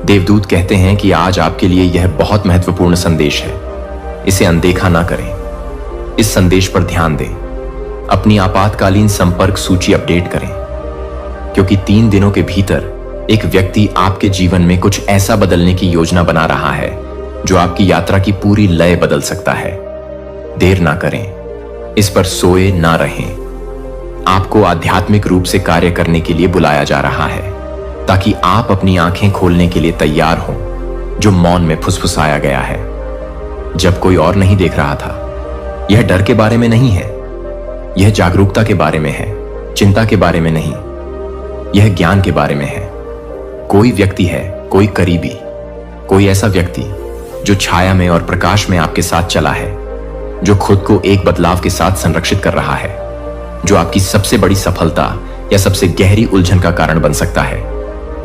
देवदूत कहते हैं कि आज आपके लिए यह बहुत महत्वपूर्ण संदेश है। इसे अनदेखा ना करें। इस संदेश पर ध्यान दें। अपनी आपातकालीन संपर्क सूची अपडेट करें, क्योंकि 3 दिनों के भीतर एक व्यक्ति आपके जीवन में कुछ ऐसा बदलने की योजना बना रहा है जो आपकी यात्रा की पूरी लय बदल सकता है। देर ना करें। इस पर सोए ना रहें। आपको आध्यात्मिक रूप से कार्य करने के लिए बुलाया जा रहा है, ताकि आप अपनी आंखें खोलने के लिए तैयार हों जो मौन में फुसफुसाया गया है जब कोई और नहीं देख रहा था। यह डर के बारे में नहीं है, यह जागरूकता के बारे में है, चिंता के बारे में नहीं। यह ज्ञान के बारे में है। कोई व्यक्ति है, कोई करीबी, कोई ऐसा व्यक्ति जो छाया में और प्रकाश में आपके साथ चला है, जो खुद को एक बदलाव के साथ संरक्षित कर रहा है, जो आपकी सबसे बड़ी सफलता या सबसे गहरी उलझन का कारण बन सकता है।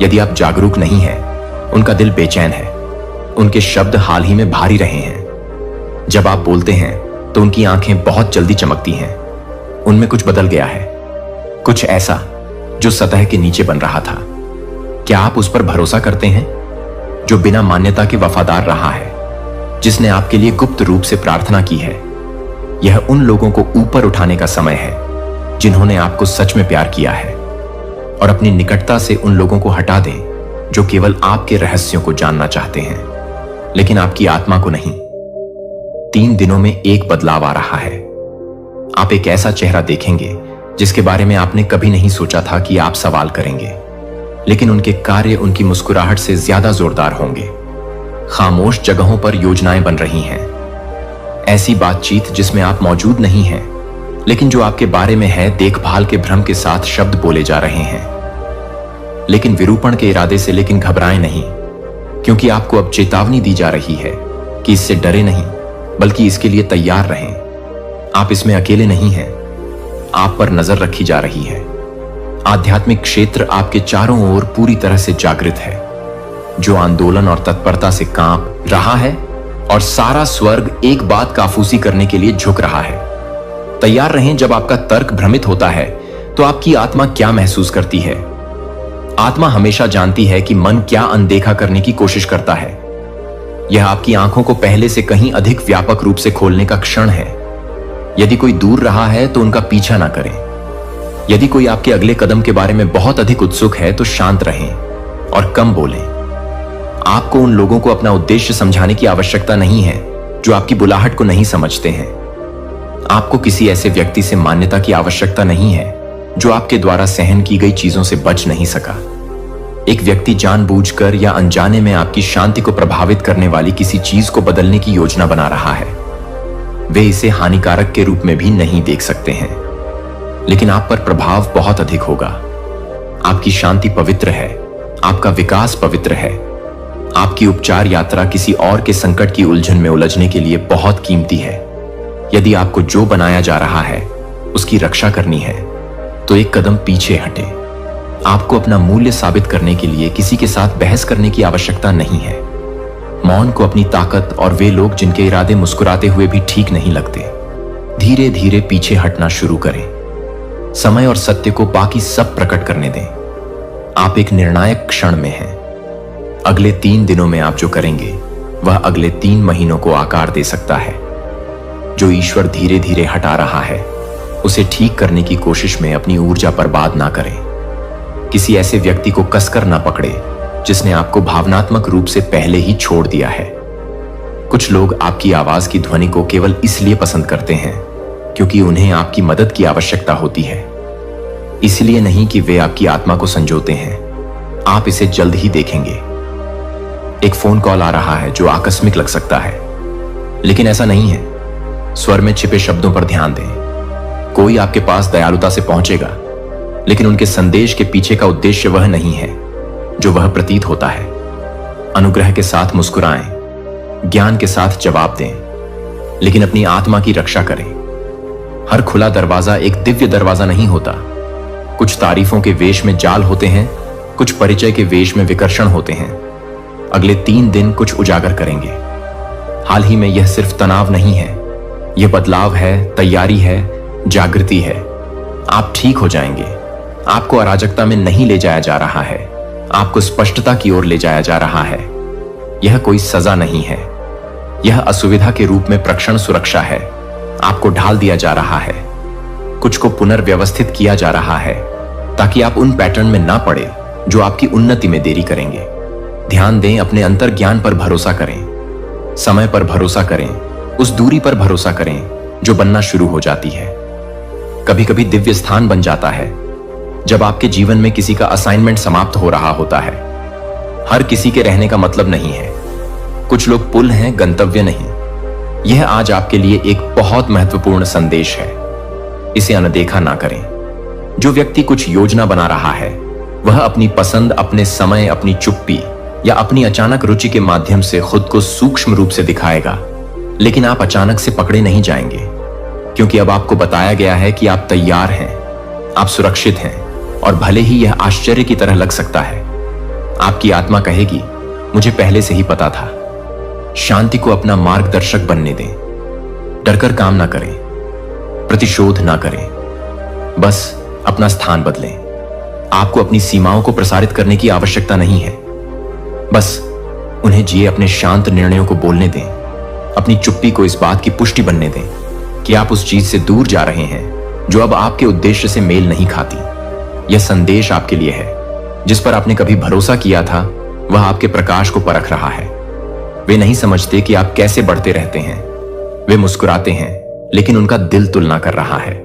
यदि आप जागरूक नहीं हैं, उनका दिल बेचैन है, उनके शब्द हाल ही में भारी रहे हैं। जब आप बोलते हैं तो उनकी आंखें बहुत जल्दी चमकती हैं। उनमें कुछ बदल गया है, कुछ ऐसा जो सतह के नीचे बन रहा था। क्या आप उस पर भरोसा करते हैं जो बिना मान्यता के वफादार रहा है, जिसने आपके लिए गुप्त रूप से प्रार्थना की है? यह उन लोगों को ऊपर उठाने का समय है जिन्होंने आपको सच में प्यार किया है और अपनी निकटता से उन लोगों को हटा दें जो केवल आपके रहस्यों को जानना चाहते हैं, लेकिन आपकी आत्मा को नहीं। 3 दिनों में एक बदलाव आ रहा है। आप एक ऐसा चेहरा देखेंगे जिसके बारे में आपने कभी नहीं सोचा था कि आप सवाल करेंगे, लेकिन उनके कार्य उनकी मुस्कुराहट से ज्यादा जोरदार होंगे। खामोश जगहों पर योजनाएं बन रही हैं, ऐसी बातचीत जिसमें आप मौजूद नहीं हैं, लेकिन जो आपके बारे में है। देखभाल के भ्रम के साथ शब्द बोले जा रहे हैं, लेकिन विरूपण के इरादे से। लेकिन घबराएं नहीं, क्योंकि आपको अब चेतावनी दी जा रही है कि इससे डरे नहीं, बल्कि इसके लिए तैयार रहें। आप इसमें अकेले नहीं हैं, आप पर नजर रखी जा रही है। आध्यात्मिक क्षेत्र आपके चारों ओर पूरी तरह से जागृत है, जो आंदोलन और तत्परता से कांप रहा है, और सारा स्वर्ग एक बात काफूसी करने के लिए झुक रहा है। तैयार रहें। जब आपका तर्क भ्रमित होता है तो आपकी आत्मा क्या महसूस करती है? आत्मा हमेशा जानती है कि मन क्या अनदेखा करने की कोशिश करता है। यह आपकी आंखों को पहले से कहीं अधिक व्यापक रूप से खोलने का क्षण है। यदि कोई दूर रहा है तो उनका पीछा ना करें। यदि कोई आपके अगले कदम के बारे में बहुत अधिक उत्सुक है तो शांत रहें और कम बोलें। आपको उन लोगों को अपना उद्देश्य समझाने की आवश्यकता नहीं है जो आपकी बुलाहट को नहीं समझते हैं। आपको किसी ऐसे व्यक्ति से मान्यता की आवश्यकता नहीं है जो आपके द्वारा सहन की गई चीजों से बच नहीं सका। एक व्यक्ति जानबूझकर या अनजाने में आपकी शांति को प्रभावित करने वाली किसी चीज को बदलने की योजना बना रहा है। वे इसे हानिकारक के रूप में भी नहीं देख सकते हैं, लेकिन आप पर प्रभाव बहुत अधिक होगा। आपकी शांति पवित्र है, आपका विकास पवित्र है। आपकी उपचार यात्रा किसी और के संकट की उलझन में उलझने के लिए बहुत कीमती है। यदि आपको जो बनाया जा रहा है उसकी रक्षा करनी है तो एक कदम पीछे हटे। आपको अपना मूल्य साबित करने के लिए किसी के साथ बहस करने की आवश्यकता नहीं है। मौन को अपनी ताकत और वे लोग जिनके इरादे मुस्कुराते हुए भी ठीक नहीं लगते, धीरे धीरे पीछे हटना शुरू करें। समय और सत्य को बाकी सब प्रकट करने दें। आप एक निर्णायक क्षण में हैं। अगले 3 दिनों में आप जो करेंगे वह अगले 3 महीनों को आकार दे सकता है। जो ईश्वर धीरे धीरे हटा रहा है उसे ठीक करने की कोशिश में अपनी ऊर्जा बर्बाद ना करें। किसी ऐसे व्यक्ति को कसकर ना पकड़े जिसने आपको भावनात्मक रूप से पहले ही छोड़ दिया है। कुछ लोग आपकी आवाज की ध्वनि को केवल इसलिए पसंद करते हैं क्योंकि उन्हें आपकी मदद की आवश्यकता होती है, इसलिए नहीं कि वे आपकी आत्मा को संजोते हैं। आप इसे जल्द ही देखेंगे। एक फोन कॉल आ रहा है जो आकस्मिक लग सकता है, लेकिन ऐसा नहीं है। स्वर में छिपे शब्दों पर ध्यान दें। कोई आपके पास दयालुता से पहुंचेगा, लेकिन उनके संदेश के पीछे का उद्देश्य वह नहीं है जो वह प्रतीत होता है। अनुग्रह के साथ मुस्कुराएं, ज्ञान के साथ जवाब दें, लेकिन अपनी आत्मा की रक्षा करें। हर खुला दरवाजा एक दिव्य दरवाजा नहीं होता। कुछ तारीफों के वेश में जाल होते हैं, कुछ परिचय के वेश में विकर्षण होते हैं। अगले 3 दिन कुछ उजागर करेंगे। हाल ही में यह सिर्फ तनाव नहीं है, यह बदलाव है, तैयारी है, जागृति है। आप ठीक हो जाएंगे। आपको अराजकता में नहीं ले जाया जा रहा है, आपको स्पष्टता की ओर ले जाया जा रहा है। यह कोई सजा नहीं है, यह असुविधा के रूप में प्रक्षण सुरक्षा है। आपको ढाल दिया जा रहा है, कुछ को पुनर्व्यवस्थित किया जा रहा है, ताकि आप उन पैटर्न में ना पड़े जो आपकी उन्नति में देरी करेंगे। ध्यान दें, अपने अंतर ज्ञान पर भरोसा करें, समय पर भरोसा करें, उस दूरी पर भरोसा करें जो बनना शुरू हो जाती है। कभी कभी दिव्य स्थान बन जाता है जब आपके जीवन में किसी का असाइनमेंट समाप्त हो रहा होता है। हर किसी के रहने का मतलब नहीं है। कुछ लोग पुल हैं, गंतव्य नहीं। यह आज आपके लिए एक बहुत महत्वपूर्ण संदेश है। इसे अनदेखा ना करें। जो व्यक्ति कुछ योजना बना रहा है वह अपनी पसंद, अपने समय, अपनी चुप्पी या अपनी अचानक रुचि के माध्यम से खुद को सूक्ष्म रूप से दिखाएगा, लेकिन आप अचानक से पकड़े नहीं जाएंगे, क्योंकि अब आपको बताया गया है कि आप तैयार हैं, आप सुरक्षित हैं, और भले ही यह आश्चर्य की तरह लग सकता है। आपकी आत्मा कहेगी, मुझे पहले से ही पता था। शांति को अपना मार्गदर्शक बनने दें। डरकर काम ना करें, प्रतिशोध ना करें, बस अपना स्थान बदलें। आपको अपनी सीमाओं को प्रसारित करने की आवश्यकता नहीं है, बस उन्हें जिए। अपने शांत निर्णयों को बोलने दें। अपनी चुप्पी को इस बात की पुष्टि बनने दें कि आप उस चीज से दूर जा रहे हैं जो अब आपके उद्देश्य से मेल नहीं खाती। यह संदेश आपके लिए है। जिस पर आपने कभी भरोसा किया था वह आपके प्रकाश को परख रहा है। वे नहीं समझते कि आप कैसे बढ़ते रहते हैं। वे मुस्कुराते हैं लेकिन उनका दिल तुलना कर रहा है।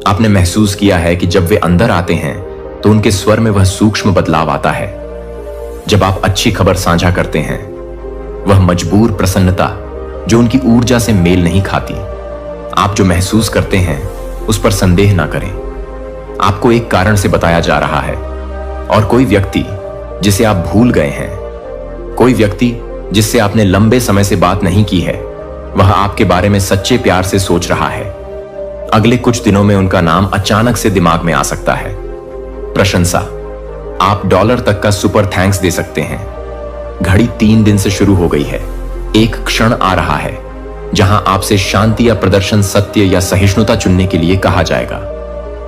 आपने महसूस किया है कि जब वे अंदर आते हैं तो उनके स्वर में वह सूक्ष्म बदलाव आता है। जब आप अच्छी खबर साझा करते हैं, वह मजबूर प्रसन्नता जो उनकी ऊर्जा से मेल नहीं खाती। आप जो महसूस करते हैं उस पर संदेह ना करें। आपको एक कारण से बताया जा रहा है और कोई व्यक्ति जिसे आप भूल गए हैं, कोई व्यक्ति जिससे आपने लंबे समय से बात नहीं की है, वह आपके बारे में सच्चे प्यार से सोच रहा है। अगले कुछ दिनों में उनका नाम अचानक से दिमाग में आ सकता है। प्रशंसा, आप $1 तक का सुपर थैंक्स दे सकते हैं। घड़ी 3 दिन से शुरू हो गई है। एक क्षण आ रहा है जहां आपसे शांति या प्रदर्शन, सत्य या सहिष्णुता चुनने के लिए कहा जाएगा।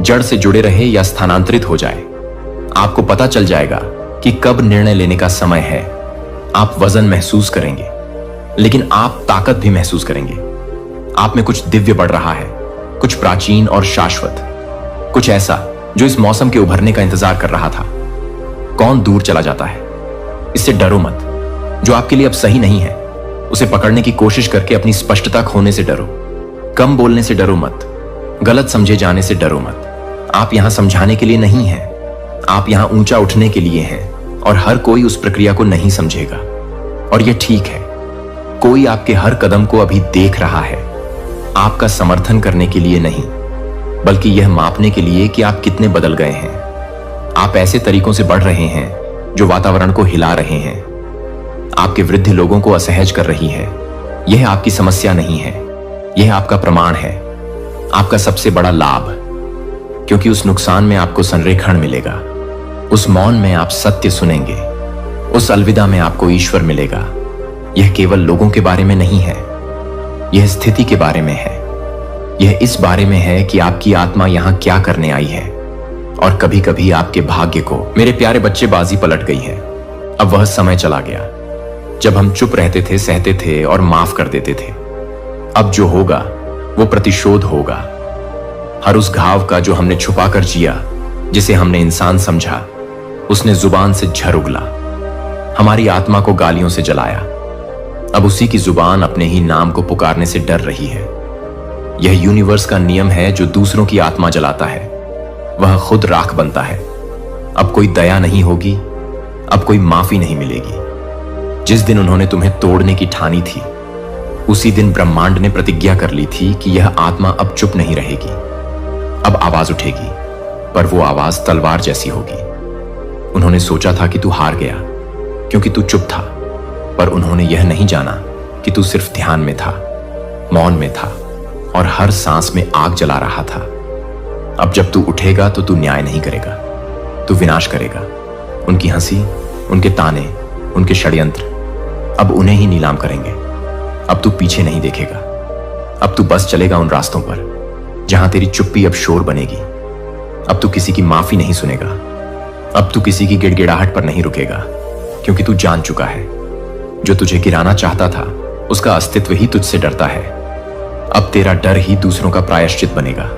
जड़ से जुड़े रहे या स्थानांतरित हो जाए। आपको पता चल जाएगा कि कब निर्णय लेने का समय है। आप वजन महसूस करेंगे लेकिन आप ताकत भी महसूस करेंगे। आप में कुछ दिव्य बढ़ रहा है, कुछ प्राचीन और शाश्वत, कुछ ऐसा जो इस मौसम के उभरने का इंतजार कर रहा था। कौन दूर चला जाता है, इससे डरो मत। जो आपके लिए अब सही नहीं है उसे पकड़ने की कोशिश करके अपनी स्पष्टता खोने से डरो। कम बोलने से डरो मत। गलत समझे जाने से डरो मत। आप यहां समझाने के लिए नहीं हैं, आप यहां ऊंचा उठने के लिए हैं और हर कोई उस प्रक्रिया को नहीं समझेगा और यह ठीक है। कोई आपके हर कदम को अभी देख रहा है, आपका समर्थन करने के लिए नहीं, बल्कि यह मापने के लिए कि आप कितने बदल गए हैं। आप ऐसे तरीकों से बढ़ रहे हैं जो वातावरण को हिला रहे हैं। आपके वृद्ध लोगों को असहज कर रही है। यह आपकी समस्या नहीं है, यह आपका प्रमाण है, आपका सबसे बड़ा लाभ, क्योंकि उस नुकसान में आपको संरेखण मिलेगा। उस मौन में आप सत्य सुनेंगे। उस अलविदा में आपको ईश्वर मिलेगा। यह केवल लोगों के बारे में नहीं है, यह स्थिति के बारे में है। यह इस बारे में है कि आपकी आत्मा यहां क्या करने आई है और कभी कभी आपके भाग्य को। मेरे प्यारे बच्चे, बाजी पलट गई है। अब वह समय चला गया जब हम चुप रहते थे, सहते थे और माफ कर देते थे। अब जो होगा वो प्रतिशोध होगा। हर उस घाव का जो हमने छुपाकर जिया, जिसे हमने इंसान समझा, उसने जुबान से झर उगला, हमारी आत्मा को गालियों से जलाया। अब उसी की जुबान अपने ही नाम को पुकारने से डर रही है। यह यूनिवर्स का नियम है, जो दूसरों की आत्मा जलाता है वह खुद राख बनता है। अब कोई दया नहीं होगी, अब कोई माफी नहीं मिलेगी। जिस दिन उन्होंने तुम्हें तोड़ने की ठानी थी, उसी दिन ब्रह्मांड ने प्रतिज्ञा कर ली थी कि यह आत्मा अब चुप नहीं रहेगी। अब आवाज उठेगी, पर वो आवाज तलवार जैसी होगी। उन्होंने सोचा था कि तू हार गया क्योंकि तू चुप था, पर उन्होंने यह नहीं जाना कि तू सिर्फ ध्यान में था, मौन में था और हर सांस में आग जला रहा था। अब जब तू उठेगा तो तू न्याय नहीं करेगा, तू विनाश करेगा। उनकी हंसी, उनके ताने, उनके षड्यंत्र अब उन्हें ही नीलाम करेंगे। अब तू पीछे नहीं देखेगा। अब तू बस चलेगा उन रास्तों पर जहां तेरी चुप्पी अब शोर बनेगी। अब तू किसी की माफी नहीं सुनेगा। अब तू किसी की गिड़गिड़ाहट पर नहीं रुकेगा, क्योंकि तू जान चुका है जो तुझे गिराना चाहता था उसका अस्तित्व ही तुझसे डरता है। अब तेरा डर ही दूसरों का प्रायश्चित बनेगा।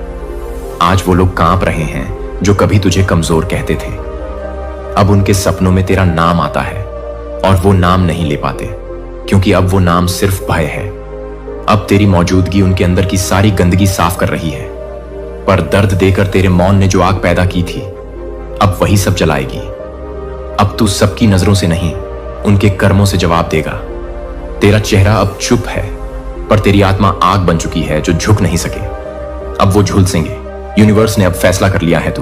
आज वो लोग कांप रहे हैं जो कभी तुझे कमजोर कहते थे। अब उनके सपनों में तेरा नाम आता है और वो नाम नहीं ले पाते, क्योंकि अब वो नाम सिर्फ भय है। अब तेरी मौजूदगी उनके अंदर की सारी गंदगी साफ कर रही है, पर दर्द देकर तेरे मौन ने जो आग पैदा की थी, अब वही सब जलाएगी। अब तू सबकी नजरों से नहीं, उनके कर्मों से जवाब देगा। तेरा चेहरा अब चुप है, पर तेरी आत्मा आग बन चुकी है जो झुक नहीं सके। अब वो झुलसेंगे। यूनिवर्स ने अब फैसला कर लिया है, तू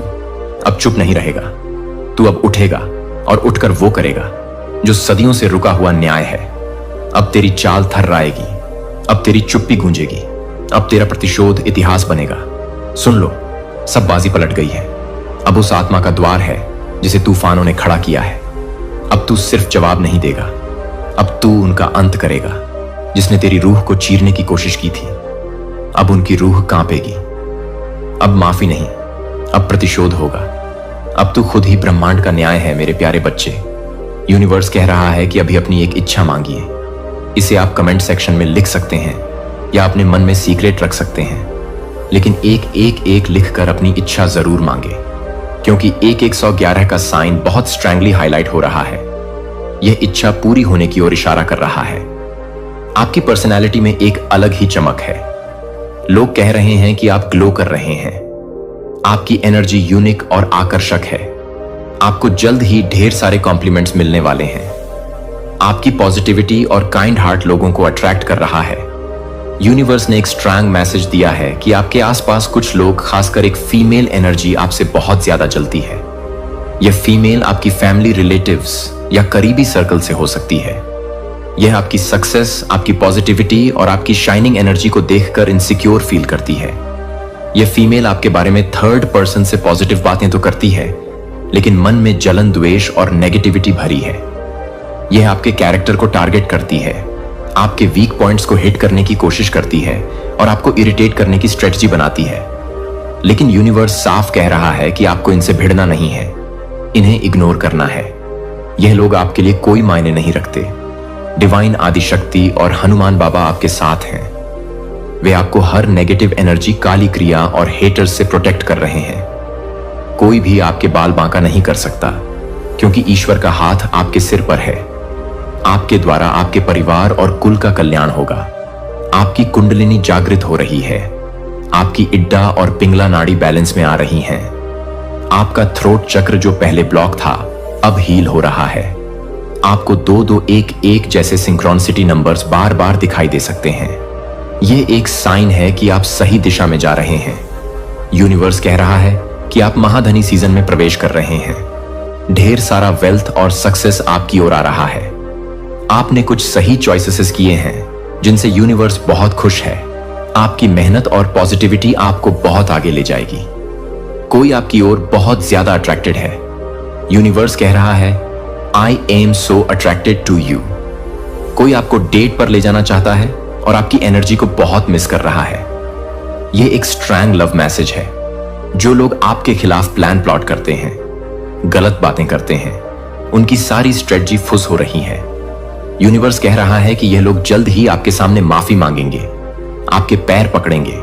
अब चुप नहीं रहेगा। तू अब उठेगा और उठकर वो करेगा जो सदियों से रुका हुआ न्याय है। अब तेरी चाल थर्राएगी, अब तेरी चुप्पी गूंजेगी, अब तेरा प्रतिशोध इतिहास बनेगा। सुन लो, सब बाजी पलट गई है। अब उस आत्मा का द्वार है जिसे तूफानों ने खड़ा किया है। अब तू सिर्फ जवाब नहीं देगा, अब तू उनका अंत करेगा जिसने तेरी रूह को चीरने की कोशिश की थी। अब उनकी रूह कांपेगी। अब माफी नहीं, अब प्रतिशोध होगा। अब तू खुद ही ब्रह्मांड का न्याय है मेरे प्यारे बच्चे। यूनिवर्स कह रहा है कि अभी अपनी एक इच्छा मांगिए। इसे आप कमेंट सेक्शन में लिख सकते हैं या अपने मन में सीक्रेट रख सकते हैं, लेकिन एक लिखकर अपनी इच्छा जरूर मांगे, क्योंकि 1111 का साइन बहुत स्ट्रांगली हाईलाइट हो रहा है। यह इच्छा पूरी होने की ओर इशारा कर रहा है। आपकी पर्सनैलिटी में एक अलग ही चमक है। लोग कह रहे हैं कि आप ग्लो कर रहे हैं। आपकी एनर्जी यूनिक और आकर्षक है। आपको जल्द ही ढेर सारे कॉम्प्लीमेंट्स मिलने वाले हैं। आपकी पॉजिटिविटी और काइंड हार्ट लोगों को अट्रैक्ट कर रहा है। यूनिवर्स ने एक स्ट्रांग मैसेज दिया है कि आपके आसपास कुछ लोग, खासकर एक फीमेल एनर्जी आपसे बहुत ज्यादा जलती है। यह फीमेल आपकी फैमिली, रिलेटिव्स या करीबी सर्कल से हो सकती है। यह आपकी सक्सेस, आपकी पॉजिटिविटी और आपकी शाइनिंग एनर्जी को देखकर इनसिक्योर फील करती है। यह फीमेल आपके बारे में थर्ड पर्सन से पॉजिटिव बातें तो करती है, लेकिन मन में जलन, द्वेष और नेगेटिविटी भरी है। यह आपके कैरेक्टर को टारगेट करती है, आपके वीक पॉइंट्स को हिट करने की कोशिश करती है और आपको इरिटेट करने की स्ट्रेटजी बनाती है। लेकिन यूनिवर्स साफ कह रहा है कि आपको इनसे भिड़ना नहीं है, इन्हें इग्नोर करना है। यह लोग आपके लिए कोई मायने नहीं रखते। डिवाइन आदिशक्ति और हनुमान बाबा आपके साथ हैं। वे आपको हर नेगेटिव एनर्जी, काली क्रिया और हेटर्स से प्रोटेक्ट कर रहे हैं। कोई भी आपके बाल बांका नहीं कर सकता, क्योंकि ईश्वर का हाथ आपके सिर पर है। आपके द्वारा आपके परिवार और कुल का कल्याण होगा। आपकी कुंडलिनी जागृत हो रही है। आपकी इड्डा और पिंगला नाड़ी बैलेंस में आ रही हैं। आपका थ्रोट चक्र जो पहले ब्लॉक था, अब हील हो रहा है। आपको 2211 जैसे सिंक्रोनिसिटी नंबर्स बार बार दिखाई दे सकते हैं। यह एक साइन है कि आप सही दिशा में जा रहे हैं। यूनिवर्स कह रहा है कि आप महाधनी सीजन में प्रवेश कर रहे हैं। ढेर सारा वेल्थ और सक्सेस आपकी ओर आ रहा है। आपने कुछ सही चॉइसेस किए हैं जिनसे यूनिवर्स बहुत खुश है। आपकी मेहनत और पॉजिटिविटी आपको बहुत आगे ले जाएगी। कोई आपकी ओर बहुत ज्यादा अट्रैक्टेड है। यूनिवर्स कह रहा है, I am so attracted to you. कोई आपको डेट पर ले जाना चाहता है और आपकी एनर्जी को बहुत मिस कर रहा है। यह एक स्ट्रांग लव मैसेज है। जो लोग आपके खिलाफ प्लान प्लॉट करते हैं, गलत बातें करते हैं, उनकी सारी स्ट्रेटजी फुस हो रही है। यूनिवर्स कह रहा है कि यह लोग जल्द ही आपके सामने माफी मांगेंगे, आपके पैर पकड़ेंगे।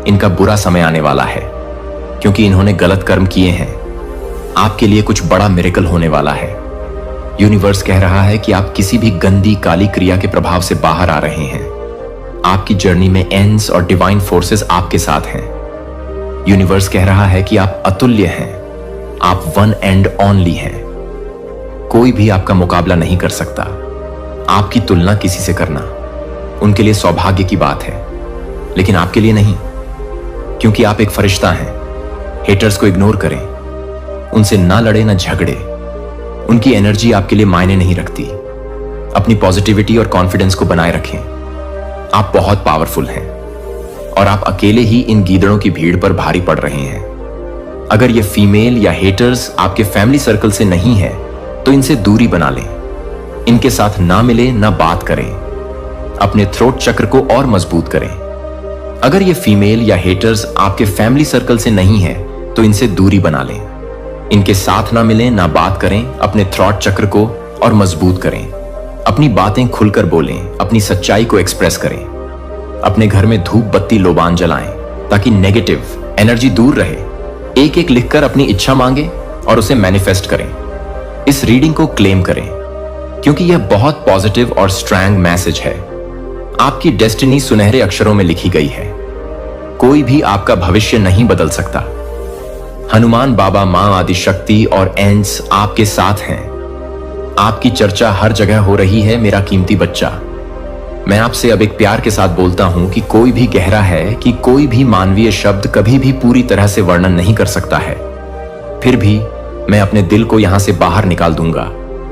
इनका बुरा समय आने वाला है, क्योंकि इन्होंने गलत कर्म किए हैं। आपके लिए कुछ बड़ा मिरेकल होने वाला है। यूनिवर्स कह रहा है कि आप किसी भी गंदी काली क्रिया के प्रभाव से बाहर आ रहे हैं। आपकी जर्नी में एंड्स और डिवाइन फोर्सेस आपके साथ हैं। यूनिवर्स कह रहा है कि आप अतुल्य हैं। आप वन एंड ओनली हैं। कोई भी आपका मुकाबला नहीं कर सकता। आपकी तुलना किसी से करना उनके लिए सौभाग्य की बात है, लेकिन आपके लिए नहीं, क्योंकि आप एक फरिश्ता हैं। हेटर्स को इग्नोर करें, उनसे ना लड़े ना झगड़े। उनकी एनर्जी आपके लिए मायने नहीं रखती। अपनी पॉजिटिविटी और कॉन्फिडेंस को बनाए रखें। आप बहुत पावरफुल हैं और आप अकेले ही इन गीदड़ों की भीड़ पर भारी पड़ रहे हैं। अगर ये फीमेल या हेटर्स आपके फैमिली सर्कल से नहीं है, तो इनसे दूरी बना लें। इनके साथ ना मिले, ना बात करें। अपने थ्रोट चक्र को और मजबूत करें। अगर ये फीमेल या हेटर्स आपके फैमिली सर्कल से नहीं है, तो इनसे दूरी बना लें। इनके साथ ना मिलें, ना बात करें। अपने थ्रोट चक्र को और मजबूत करें। अपनी बातें खुलकर बोलें, अपनी सच्चाई को एक्सप्रेस करें। अपने घर में धूप बत्ती लोबान जलाएं, ताकि नेगेटिव एनर्जी दूर रहे। एक एक लिखकर अपनी इच्छा मांगे और उसे मैनिफेस्ट करें। इस रीडिंग को क्लेम करें, क्योंकि यह बहुत पॉजिटिव और स्ट्रांग मैसेज है। आपकी डेस्टिनी सुनहरे अक्षरों में लिखी गई है। कोई भी आपका भविष्य नहीं बदल सकता। हनुमान बाबा, मां आदिशक्ति और एंड्स आपके साथ हैं। आपकी चर्चा हर जगह हो रही है, मेरा कीमती बच्चा। मैं आपसे अब एक प्यार के साथ बोलता हूं कि कोई भी गहरा है कि कोई भी मानवीय शब्द कभी भी पूरी तरह से वर्णन नहीं कर सकता है। फिर भी मैं अपने दिल को यहां से बाहर निकाल दूंगा,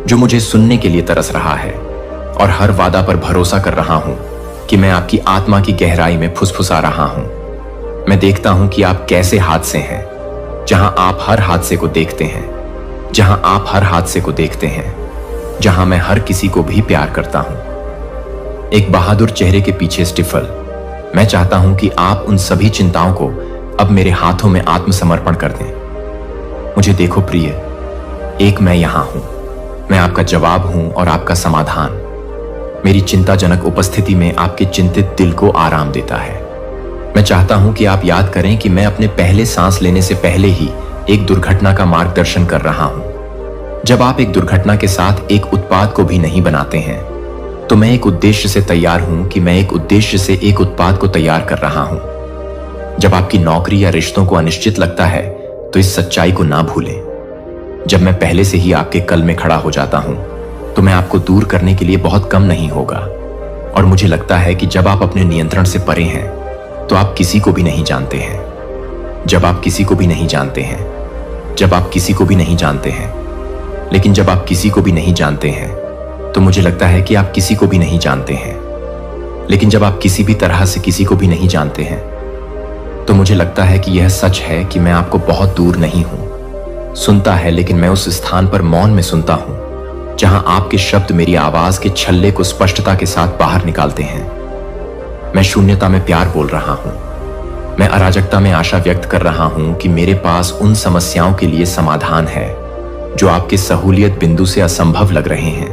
जो मुझे सुनने के लिए तरस रहा है, और हर वादा पर भरोसा कर रहा हूं कि मैं आपकी आत्मा की गहराई में फुसफुसा रहा हूं। मैं देखता हूं कि आप कैसे हादसे हैं, जहां आप हर हादसे को देखते हैं, जहां आप हर हादसे को देखते हैं, जहां मैं हर किसी को भी प्यार करता हूं। एक बहादुर चेहरे के पीछे स्टिफल। मैं चाहता हूं कि आप उन सभी चिंताओं को अब मेरे हाथों में आत्मसमर्पण कर दें। मुझे देखो प्रिय, एक मैं यहां हूं। मैं आपका जवाब हूं और आपका समाधान। मेरी चिंताजनक उपस्थिति में आपके चिंतित दिल को आराम देता है। मैं चाहता हूं कि आप याद करें कि मैं अपने पहले सांस लेने से पहले ही एक दुर्घटना का मार्गदर्शन कर रहा हूं। जब आप एक दुर्घटना के साथ एक उत्पाद को भी नहीं बनाते हैं, तो मैं एक उद्देश्य से तैयार हूं कि मैं एक उद्देश्य से एक उत्पाद को तैयार कर रहा हूं। जब आपकी नौकरी या रिश्तों को अनिश्चित लगता है, तो इस सच्चाई को ना भूलें। जब मैं पहले से ही आपके कल में खड़ा हो जाता हूं, तो मैं आपको दूर करने के लिए बहुत कम नहीं होगा। और मुझे लगता है कि जब आप अपने नियंत्रण से परे हैं, तो आप किसी को भी नहीं जानते हैं। जब आप किसी को भी नहीं जानते हैं, जब आप किसी को भी नहीं जानते हैं, लेकिन जब आप किसी को भी नहीं जानते हैं, तो मुझे लगता है कि आप किसी को भी नहीं जानते हैं। लेकिन जब आप किसी भी तरह से किसी को भी नहीं जानते हैं, तो मुझे लगता है कि यह सच है कि मैं आपको बहुत दूर नहीं हूं। सुनता है, लेकिन मैं उस स्थान पर मौन में सुनता हूं जहां आपके शब्द मेरी आवाज के छल्ले को स्पष्टता के साथ बाहर निकालते हैं। मैं शून्यता में प्यार बोल रहा हूं। मैं अराजकता में आशा व्यक्त कर रहा हूं कि मेरे पास उन समस्याओं के लिए समाधान है जो आपके सहूलियत बिंदु से असंभव लग रहे हैं।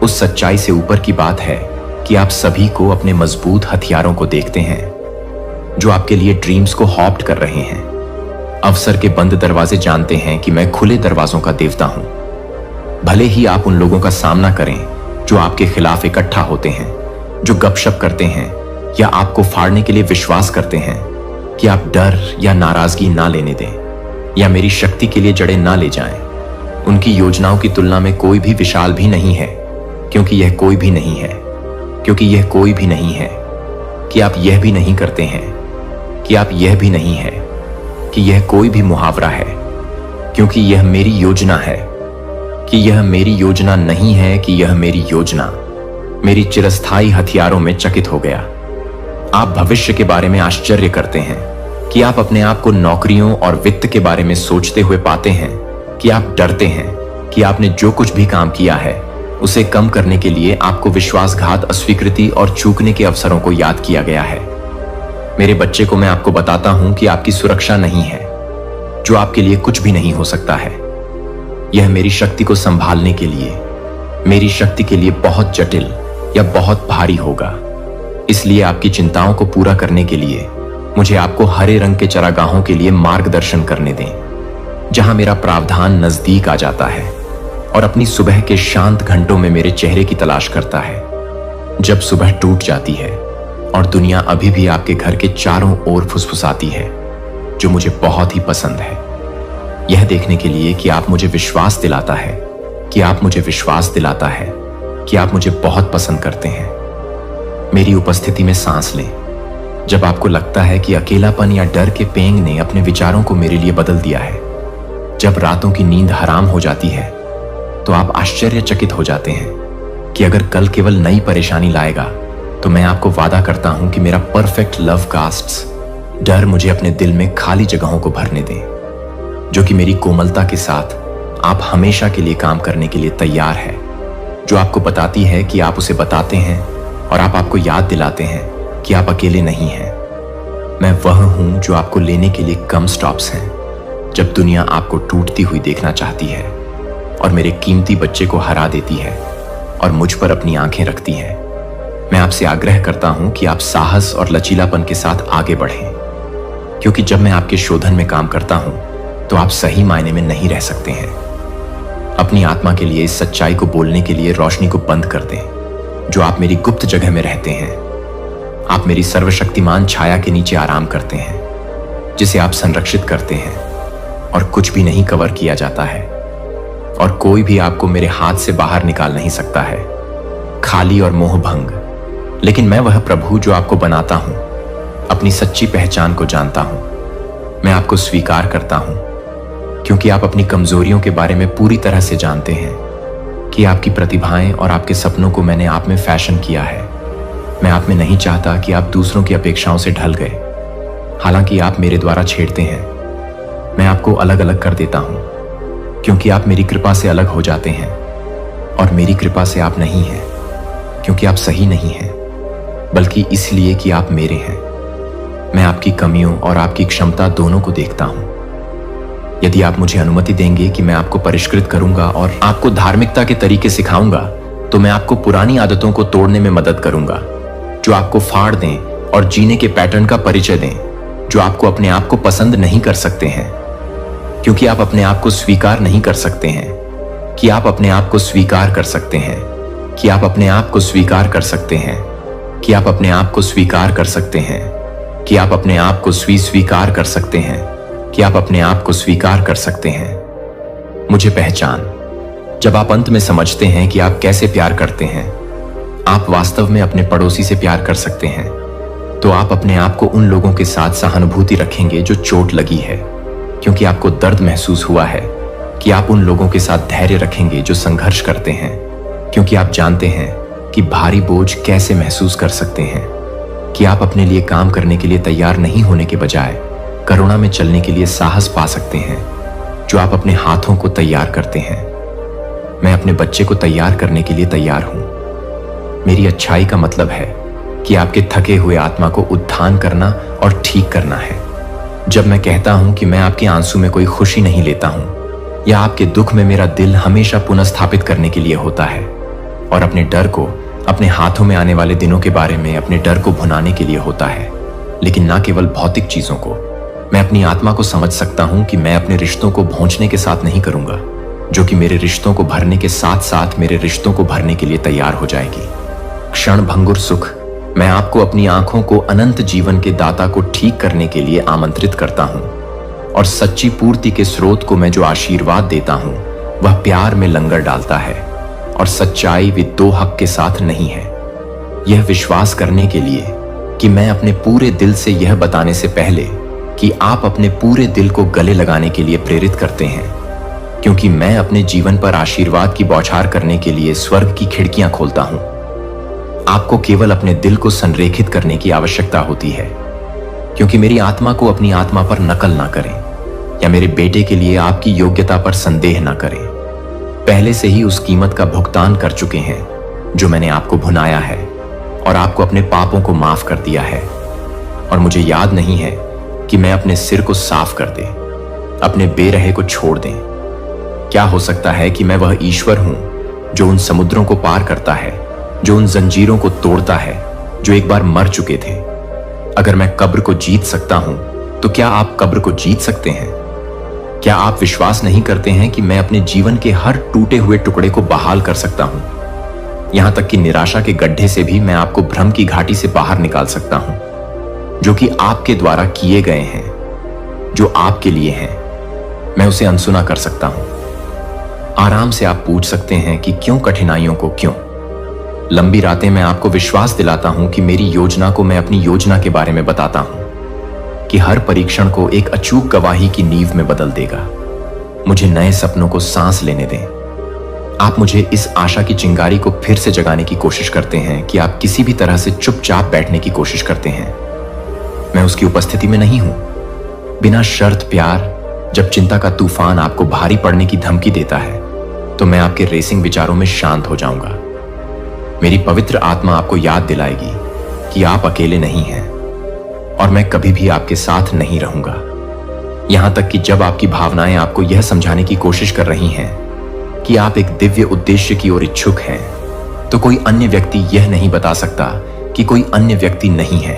उस सच्चाई से ऊपर की बात है कि आप सभी को अपने मजबूत हथियारों को देखते हैं जो आपके लिए ड्रीम्स को हॉप्ट कर रहे हैं। अवसर के बंद दरवाजे जानते हैं कि मैं खुले दरवाजों का देवता हूं। भले ही आप उन लोगों का सामना करें जो आपके खिलाफ इकट्ठा होते हैं, जो गपशप करते हैं या आपको फाड़ने के लिए विश्वास करते हैं कि आप डर या नाराजगी ना लेने दें या मेरी शक्ति के लिए जड़ें ना ले जाएं। उनकी योजनाओं की तुलना में कोई भी विशाल भी नहीं है, क्योंकि यह कोई भी नहीं है, क्योंकि यह कोई भी नहीं है कि आप यह भी नहीं करते हैं, कि आप यह भी नहीं है कि यह कोई भी मुहावरा है, क्योंकि यह मेरी योजना है, कि यह मेरी योजना नहीं है, कि यह मेरी योजना मेरी चिरस्थायी हथियारों में चकित हो गया। आप भविष्य के बारे में आश्चर्य करते हैं कि आप अपने आप को नौकरियों और वित्त के बारे में सोचते हुए पाते हैं कि आप डरते हैं कि आपने जो कुछ भी काम किया है उसे कम करने के लिए आपको विश्वासघात, अस्वीकृति और चूकने के अवसरों को याद किया गया है। मेरे बच्चे को मैं आपको बताता हूं कि आपकी सुरक्षा नहीं है, जो आपके लिए कुछ भी नहीं हो सकता है। यह मेरी शक्ति को संभालने के लिए, मेरी शक्ति के लिए बहुत जटिल या बहुत भारी होगा। इसलिए आपकी चिंताओं को पूरा करने के लिए मुझे आपको हरे रंग के चरागाहों के लिए मार्गदर्शन करने दें, जहां मेरा प्रावधान नजदीक आ जाता है और अपनी सुबह के शांत घंटों में मेरे चेहरे की तलाश करता है। जब सुबह टूट जाती है और दुनिया अभी भी आपके घर के चारों ओर फुसफुसाती है, जो मुझे बहुत ही पसंद है। यह देखने के लिए कि आप मुझे विश्वास दिलाता है, कि आप मुझे विश्वास दिलाता है कि आप मुझे बहुत पसंद करते हैं। मेरी उपस्थिति में सांस लें जब आपको लगता है कि अकेलापन या डर के पेंग ने अपने विचारों को मेरे लिए बदल दिया है। जब रातों की नींद हराम हो जाती है, तो आप आश्चर्यचकित हो जाते हैं कि अगर कल केवल नई परेशानी लाएगा, तो मैं आपको वादा करता हूं कि मेरा परफेक्ट लव कास्ट्स डर मुझे अपने दिल में खाली जगहों को भरने दें, जो कि मेरी कोमलता के साथ आप हमेशा के लिए काम करने के लिए तैयार है, जो आपको बताती है कि आप उसे बताते हैं और आप आपको याद दिलाते हैं कि आप अकेले नहीं हैं। मैं वह हूं जो आपको लेने के लिए कम स्टॉप्स हैं जब दुनिया आपको टूटती हुई देखना चाहती है और मेरे कीमती बच्चे को हरा देती है और मुझ पर अपनी आंखें रखती है। मैं आपसे आग्रह करता हूं कि आप साहस और लचीलापन के साथ आगे बढ़ें, क्योंकि जब मैं आपके शोधन में काम करता हूं तो आप सही मायने में नहीं रह सकते हैं। अपनी आत्मा के लिए इस सच्चाई को बोलने के लिए रोशनी को बंद कर दें, जो आप मेरी गुप्त जगह में रहते हैं। आप मेरी सर्वशक्तिमान छाया के नीचे आराम करते हैं, जिसे आप संरक्षित करते हैं और कुछ भी नहीं कवर किया जाता है और कोई भी आपको मेरे हाथ से बाहर निकाल नहीं सकता है, खाली और मोहभंग। लेकिन मैं वह प्रभु जो आपको बनाता हूं, अपनी सच्ची पहचान को जानता हूं। मैं आपको स्वीकार करता हूं, क्योंकि आप अपनी कमजोरियों के बारे में पूरी तरह से जानते हैं कि आपकी प्रतिभाएं और आपके सपनों को मैंने आप में फैशन किया है। मैं आप में नहीं चाहता कि आप दूसरों की अपेक्षाओं से ढल गए, हालांकि आप मेरे द्वारा छेड़ते हैं। मैं आपको अलग अलग कर देता हूं, क्योंकि आप मेरी कृपा से अलग हो जाते हैं, और मेरी कृपा से आप नहीं हैं, क्योंकि आप सही नहीं हैं, बल्कि इसलिए कि आप मेरे हैं। मैं आपकी कमियों और आपकी क्षमता दोनों को देखता हूं। यदि आप मुझे अनुमति देंगे कि मैं आपको परिष्कृत करूंगा और आपको धार्मिकता के तरीके सिखाऊंगा, तो मैं आपको पुरानी आदतों को तोड़ने में मदद करूंगा, जो आपको फाड़ दें और जीने के पैटर्न का परिचय दें, जो आपको अपने आप को पसंद नहीं कर सकते हैं। क्योंकि आप अपने आप को स्वीकार नहीं कर सकते हैं कि आप अपने आप को स्वीकार कर सकते हैं कि आप अपने आप को स्वीकार कर सकते हैं कि आप अपने आप को स्वीकार कर सकते हैं कि आप अपने आप को स्वीकार कर सकते हैं कि आप अपने आप को स्वीकार कर सकते हैं। मुझे पहचान। जब आप अंत में समझते हैं कि आप कैसे प्यार करते हैं, आप वास्तव में अपने पड़ोसी से प्यार कर सकते हैं, तो आप अपने आप को उन लोगों के साथ सहानुभूति रखेंगे जो चोट लगी है, क्योंकि आपको दर्द महसूस हुआ है कि आप उन लोगों के साथ धैर्य रखेंगे जो संघर्ष करते हैं, क्योंकि आप जानते हैं कि भारी बोझ कैसे महसूस कर सकते हैं, कि आप अपने लिए काम करने के लिए तैयार नहीं होने के बजाय करुणा में चलने के लिए साहस पा सकते हैं जो आप अपने हाथों को तैयार करते हैं। मैं अपने बच्चे को तैयार करने के लिए तैयार हूं। मेरी अच्छाई का मतलब है कि आपके थके हुए आत्मा को उत्थान करना और ठीक करना है। जब मैं कहता हूं कि मैं आपके आंसू में कोई खुशी नहीं लेता हूं या आपके दुख में मेरा दिल हमेशा पुनर्स्थापित करने के लिए होता है और अपने डर को, अपने हाथों में आने वाले दिनों के बारे में अपने डर को भुनाने के लिए होता है, लेकिन ना केवल भौतिक चीजों को। मैं अपनी आत्मा को समझ सकता हूं कि मैं अपने रिश्तों को भोंचने के साथ नहीं करूंगा, जो कि मेरे रिश्तों को भरने के साथ साथ मेरे रिश्तों को भरने के लिए तैयार हो जाएगी। क्षण भंगुर सुख। मैं आपको अपनी आंखों को अनंत जीवन के दाता को ठीक करने के लिए आमंत्रित करता हूं और सच्ची पूर्ति के स्रोत को मैं जो आशीर्वाद देता हूं वह प्यार में लंगर डालता है और सच्चाई भी दो हक के साथ नहीं है। यह विश्वास करने के लिए कि मैं अपने पूरे दिल से यह बताने से पहले कि आप अपने पूरे दिल को गले लगाने के लिए प्रेरित करते हैं, क्योंकि मैं अपने जीवन पर आशीर्वाद की बौछार करने के लिए स्वर्ग की खिड़कियां खोलता हूं। आपको केवल अपने दिल को संरेखित करने की आवश्यकता होती है, क्योंकि मेरी आत्मा को अपनी आत्मा पर नकल ना करें या मेरे बेटे के लिए आपकी योग्यता पर संदेह ना करें। पहले से ही उस कीमत का भुगतान कर चुके हैं जो मैंने आपको भुनाया है और आपको अपने पापों को माफ कर दिया है। और मुझे याद नहीं है कि मैं अपने सिर को साफ कर दे, अपने बेरहे को छोड़ दें। क्या हो सकता है कि मैं वह ईश्वर हूं जो उन समुद्रों को पार करता है, जो उन जंजीरों को तोड़ता है जो एक बार मर चुके थे। अगर मैं कब्र को जीत सकता हूं तो क्या आप कब्र को जीत सकते हैं? क्या आप विश्वास नहीं करते हैं कि मैं अपने जीवन के हर टूटे हुए टुकड़े को बहाल कर सकता हूं? यहां तक कि निराशा के गड्ढे से भी मैं आपको भ्रम की घाटी से बाहर निकाल सकता हूं, जो कि आपके द्वारा किए गए हैं, जो आपके लिए हैं। मैं उसे अनसुना कर सकता हूं। आराम से आप पूछ सकते हैं कि क्यों कठिनाइयों को क्यों? लंबी रातें मैं आपको विश्वास दिलाता हूं कि मेरी योजना को मैं अपनी योजना के बारे में बताता हूं, कि हर परीक्षण को एक अचूक गवाही की नींव में बदल देगा। मुझे नए सपनों को सांस लेने दें। आप मुझे इस आशा की चिंगारी को फिर से जगाने की कोशिश करते हैं कि आप किसी भी तरह से चुपचाप बैठने की कोशिश करते हैं। मैं उसकी उपस्थिति में नहीं हूं। बिना शर्त प्यार, जब चिंता का तूफान आपको भारी पड़ने की धमकी देता है, तो मैं आपके रेसिंग विचारों में शांत हो जाऊंगा। मेरी पवित्र आत्मा आपको याद दिलाएगी कि आप अकेले नहीं हैं और मैं कभी भी आपके साथ नहीं रहूंगा। यहां तक कि जब आपकी भावनाएं आपको यह समझाने की कोशिश कर रही हैं कि आप एक दिव्य उद्देश्य की ओर इच्छुक हैं, तो कोई अन्य व्यक्ति यह नहीं बता सकता कि कोई अन्य व्यक्ति नहीं है।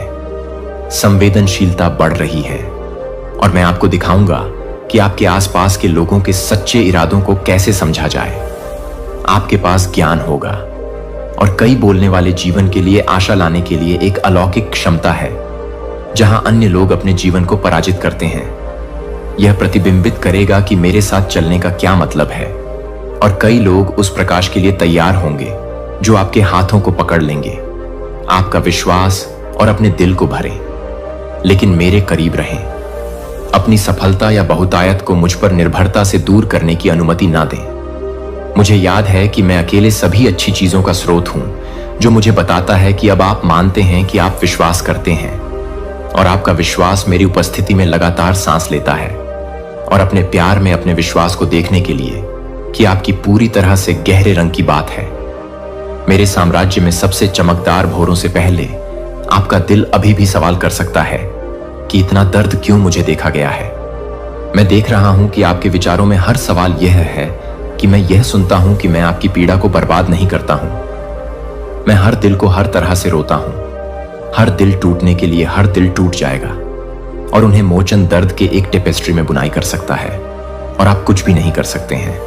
संवेदनशीलता बढ़ रही है और मैं आपको दिखाऊंगा कि आपके आसपास के लोगों के सच्चे इरादों को कैसे समझा जाए। आपके पास ज्ञान होगा और कई बोलने वाले जीवन के लिए आशा लाने के लिए एक अलौकिक क्षमता है, जहां अन्य लोग अपने जीवन को पराजित करते हैं। यह प्रतिबिंबित करेगा कि मेरे साथ चलने का क्या मतलब है, और कई लोग उस प्रकाश के लिए तैयार होंगे जो आपके हाथों को पकड़ लेंगे, आपका विश्वास और अपने दिल को भरें, लेकिन मेरे करीब रहें। अपनी सफलता या बहुतायत को मुझ पर निर्भरता से दूर करने की अनुमति ना दें। मुझे याद है कि मैं अकेले सभी अच्छी चीजों का स्रोत हूं, जो मुझे बताता है कि अब आप मानते हैं कि आप विश्वास करते हैं, और आपका विश्वास मेरी उपस्थिति में लगातार सांस लेता है, और अपने प्यार में अपने विश्वास को देखने के लिए कि आपकी पूरी तरह से गहरे रंग की बात है। मेरे साम्राज्य में सबसे चमकदार भोरों से पहले आपका दिल अभी भी सवाल कर सकता है कि इतना दर्द क्यों मुझे देखा गया है। मैं देख रहा हूं कि आपके विचारों में हर सवाल यह है कि मैं यह सुनता हूं कि मैं आपकी पीड़ा को बर्बाद नहीं करता हूं। मैं हर दिल को हर तरह से रोता हूं। हर दिल टूटने के लिए, हर दिल टूट जाएगा और उन्हें मोचन दर्द के एक टेपेस्ट्री में बुनाई कर सकता है। और आप कुछ भी नहीं कर सकते हैं।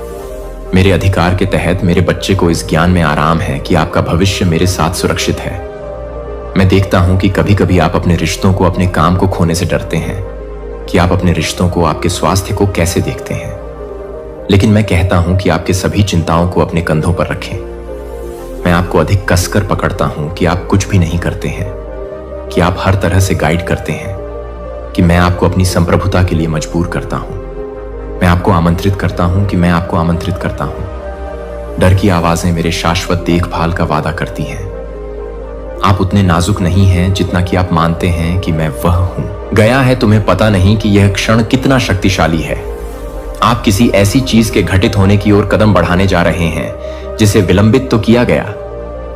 मेरे अधिकार के तहत मेरे बच्चे को इस ज्ञान में आराम है कि आपका भविष्य मेरे साथ सुरक्षित है। मैं देखता हूं कि कभी कभी आप अपने रिश्तों को, अपने काम को खोने से डरते हैं, कि आप अपने रिश्तों को, आपके स्वास्थ्य को कैसे देखते हैं। लेकिन मैं कहता हूं कि आपके सभी चिंताओं को अपने कंधों पर रखें। मैं आपको अधिक कसकर पकड़ता हूं कि आप कुछ भी नहीं करते हैं, कि आप हर तरह से गाइड करते हैं, कि मैं आपको अपनी संप्रभुता के लिए मजबूर करता हूं। मैं आपको आमंत्रित करता हूं कि मैं आपको आमंत्रित करता हूं। डर की आवाजें मेरे शाश्वत देखभाल का वादा करती हैं। आप उतने नाजुक नहीं हैं जितना कि आप मानते हैं कि मैं वह हूं। गया है तुम्हें पता नहीं कि यह क्षण कितना शक्तिशाली है। आप किसी ऐसी चीज के घटित होने की ओर कदम बढ़ाने जा रहे हैं जिसे विलंबित तो किया गया,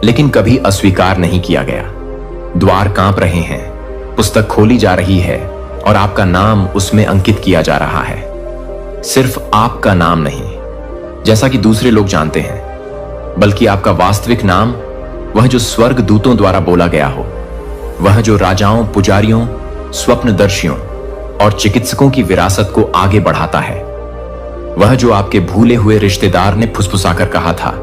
लेकिन कभी अस्वीकार नहीं किया गया। द्वार कांप रहे हैं, पुस्तक खोली जा रही है और आपका नाम उसमें अंकित किया जा रहा है। सिर्फ आपका नाम नहीं, जैसा कि दूसरे लोग जानते हैं, बल्कि आपका वास्तविक नाम, वह जो स्वर्ग दूतों द्वारा बोला गया हो, वह जो राजाओं, पुजारियों, स्वप्नदर्शियों और चिकित्सकों की विरासत को आगे बढ़ाता है, वह जो आपके भूले हुए रिश्तेदार ने फुसफुसाकर कहा था,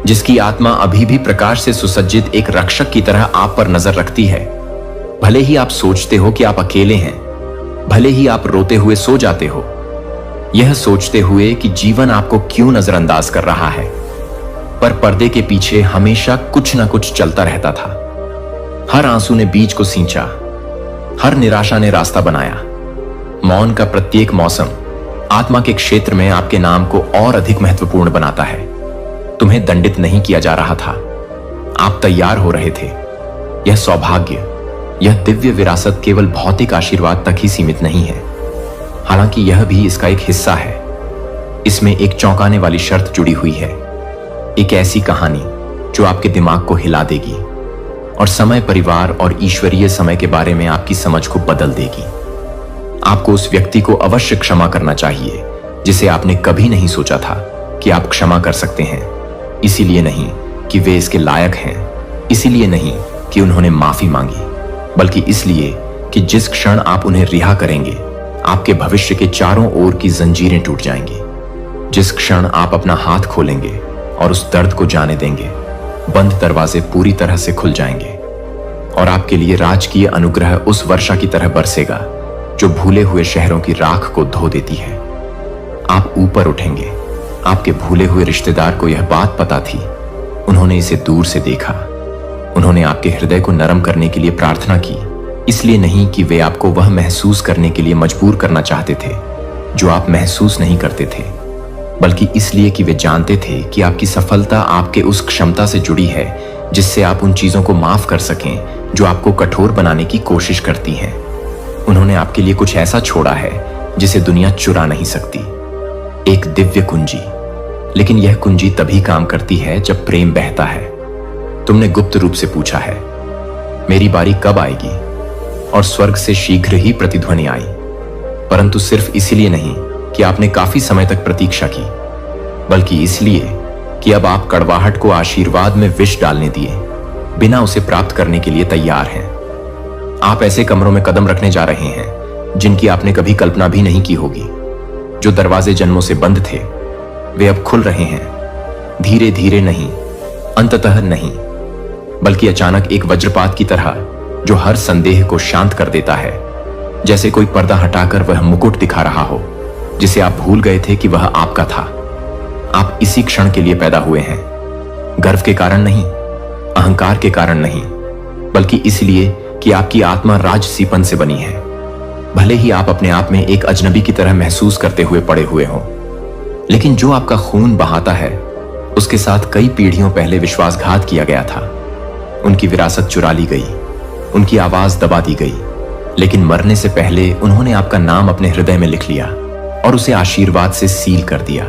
जिसकी आत्मा अभी भी प्रकाश से सुसज्जित एक रक्षक की तरह आप पर नजर रखती है। भले ही आप सोचते हो कि आप अकेले हैं, भले ही आप रोते हुए सो जाते हो, यह सोचते हुए कि जीवन आपको क्यों नजरअंदाज कर रहा है, पर पर्दे के पीछे हमेशा कुछ ना कुछ चलता रहता था। हर आंसू ने बीज को सींचा, हर निराशा ने रास्ता बनाया। मौन का प्रत्येक मौसम आत्मा के क्षेत्र में आपके नाम को और अधिक महत्वपूर्ण बनाता है। तुम्हें दंडित नहीं किया जा रहा था, आप तैयार हो रहे थे। यह सौभाग्य, यह दिव्य विरासत केवल भौतिक आशीर्वाद तक ही सीमित नहीं है, हालांकि यह भी इसका एक हिस्सा है। इसमें एक चौंकाने वाली शर्त जुड़ी हुई है, एक ऐसी कहानी जो आपके दिमाग को हिला देगी और समय, परिवार और ईश्वरीय समय के बारे में आपकी समझ को बदल देगी। आपको उस व्यक्ति को अवश्य क्षमा करना चाहिए जिसे आपने कभी नहीं सोचा था कि आप क्षमा कर सकते हैं। इसीलिए नहीं कि वे इसके लायक हैं, इसीलिए नहीं कि उन्होंने माफी मांगी, बल्कि इसलिए कि जिस क्षण आप उन्हें रिहा करेंगे, आपके भविष्य के चारों ओर की जंजीरें टूट जाएंगी। जिस क्षण आप अपना हाथ खोलेंगे और उस दर्द को जाने देंगे, बंद दरवाजे पूरी तरह से खुल जाएंगे और आपके लिए राजकीय अनुग्रह उस वर्षा की तरह बरसेगा जो भूले हुए शहरों की राख को धो देती है। आप ऊपर उठेंगे। आपके भूले हुए रिश्तेदार को यह बात पता थी, उन्होंने इसे दूर से देखा। उन्होंने आपके हृदय को नरम करने के लिए प्रार्थना की, इसलिए नहीं कि वे आपको वह महसूस करने के लिए मजबूर करना चाहते थे जो आप महसूस नहीं करते थे, बल्कि इसलिए कि वे जानते थे कि आपकी सफलता आपके उस क्षमता से जुड़ी है जिससे आप उन चीजों को माफ कर सकें जो आपको कठोर बनाने की कोशिश करती हैं। उन्होंने आपके लिए कुछ ऐसा छोड़ा है जिसे दुनिया चुरा नहीं सकती, एक दिव्य कुंजी। लेकिन यह कुंजी तभी काम करती है जब प्रेम बहता है। तुमने गुप्त रूप से पूछा है, मेरी बारी कब आएगी? और स्वर्ग से शीघ्र ही प्रतिध्वनि आई, परंतु सिर्फ इसलिए नहीं कि आपने काफी समय तक प्रतीक्षा की, बल्कि इसलिए कि अब आप कड़वाहट को आशीर्वाद में विष डालने दिए बिना उसे प्राप्त करने के लिए तैयार हैं। आप ऐसे कमरों में कदम रखने जा रहे हैं जिनकी आपने कभी कल्पना भी नहीं की होगी। जो दरवाजे जन्मों से बंद थे, वे अब खुल रहे हैं, धीरे धीरे नहीं, अंततः नहीं, बल्कि अचानक एक वज्रपात की तरह जो हर संदेह को शांत कर देता है, जैसे कोई पर्दा हटाकर वह मुकुट दिखा रहा हो जिसे आप भूल गए थे कि वह आपका था। आप इसी क्षण के लिए पैदा हुए हैं, गर्व के कारण नहीं, अहंकार के कारण नहीं, बल्कि इसलिए कि आपकी आत्मा राजसीपन से बनी है। भले ही आप अपने आप में एक अजनबी की तरह महसूस करते हुए पड़े हुए हो, लेकिन जो आपका खून बहाता है उसके साथ कई पीढ़ियों पहले विश्वासघात किया गया था। उनकी विरासत चुरा ली गई, उनकी आवाज दबा दी गई, लेकिन मरने से पहले उन्होंने आपका नाम अपने हृदय में लिख लिया और उसे आशीर्वाद से सील कर दिया।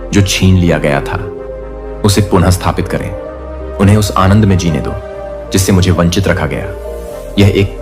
जो छीन लिया गया था उसे पुनः स्थापित करें। उन्हें उस आनंद में जीने दो जिससे मुझे वंचित रखा गया। यह एक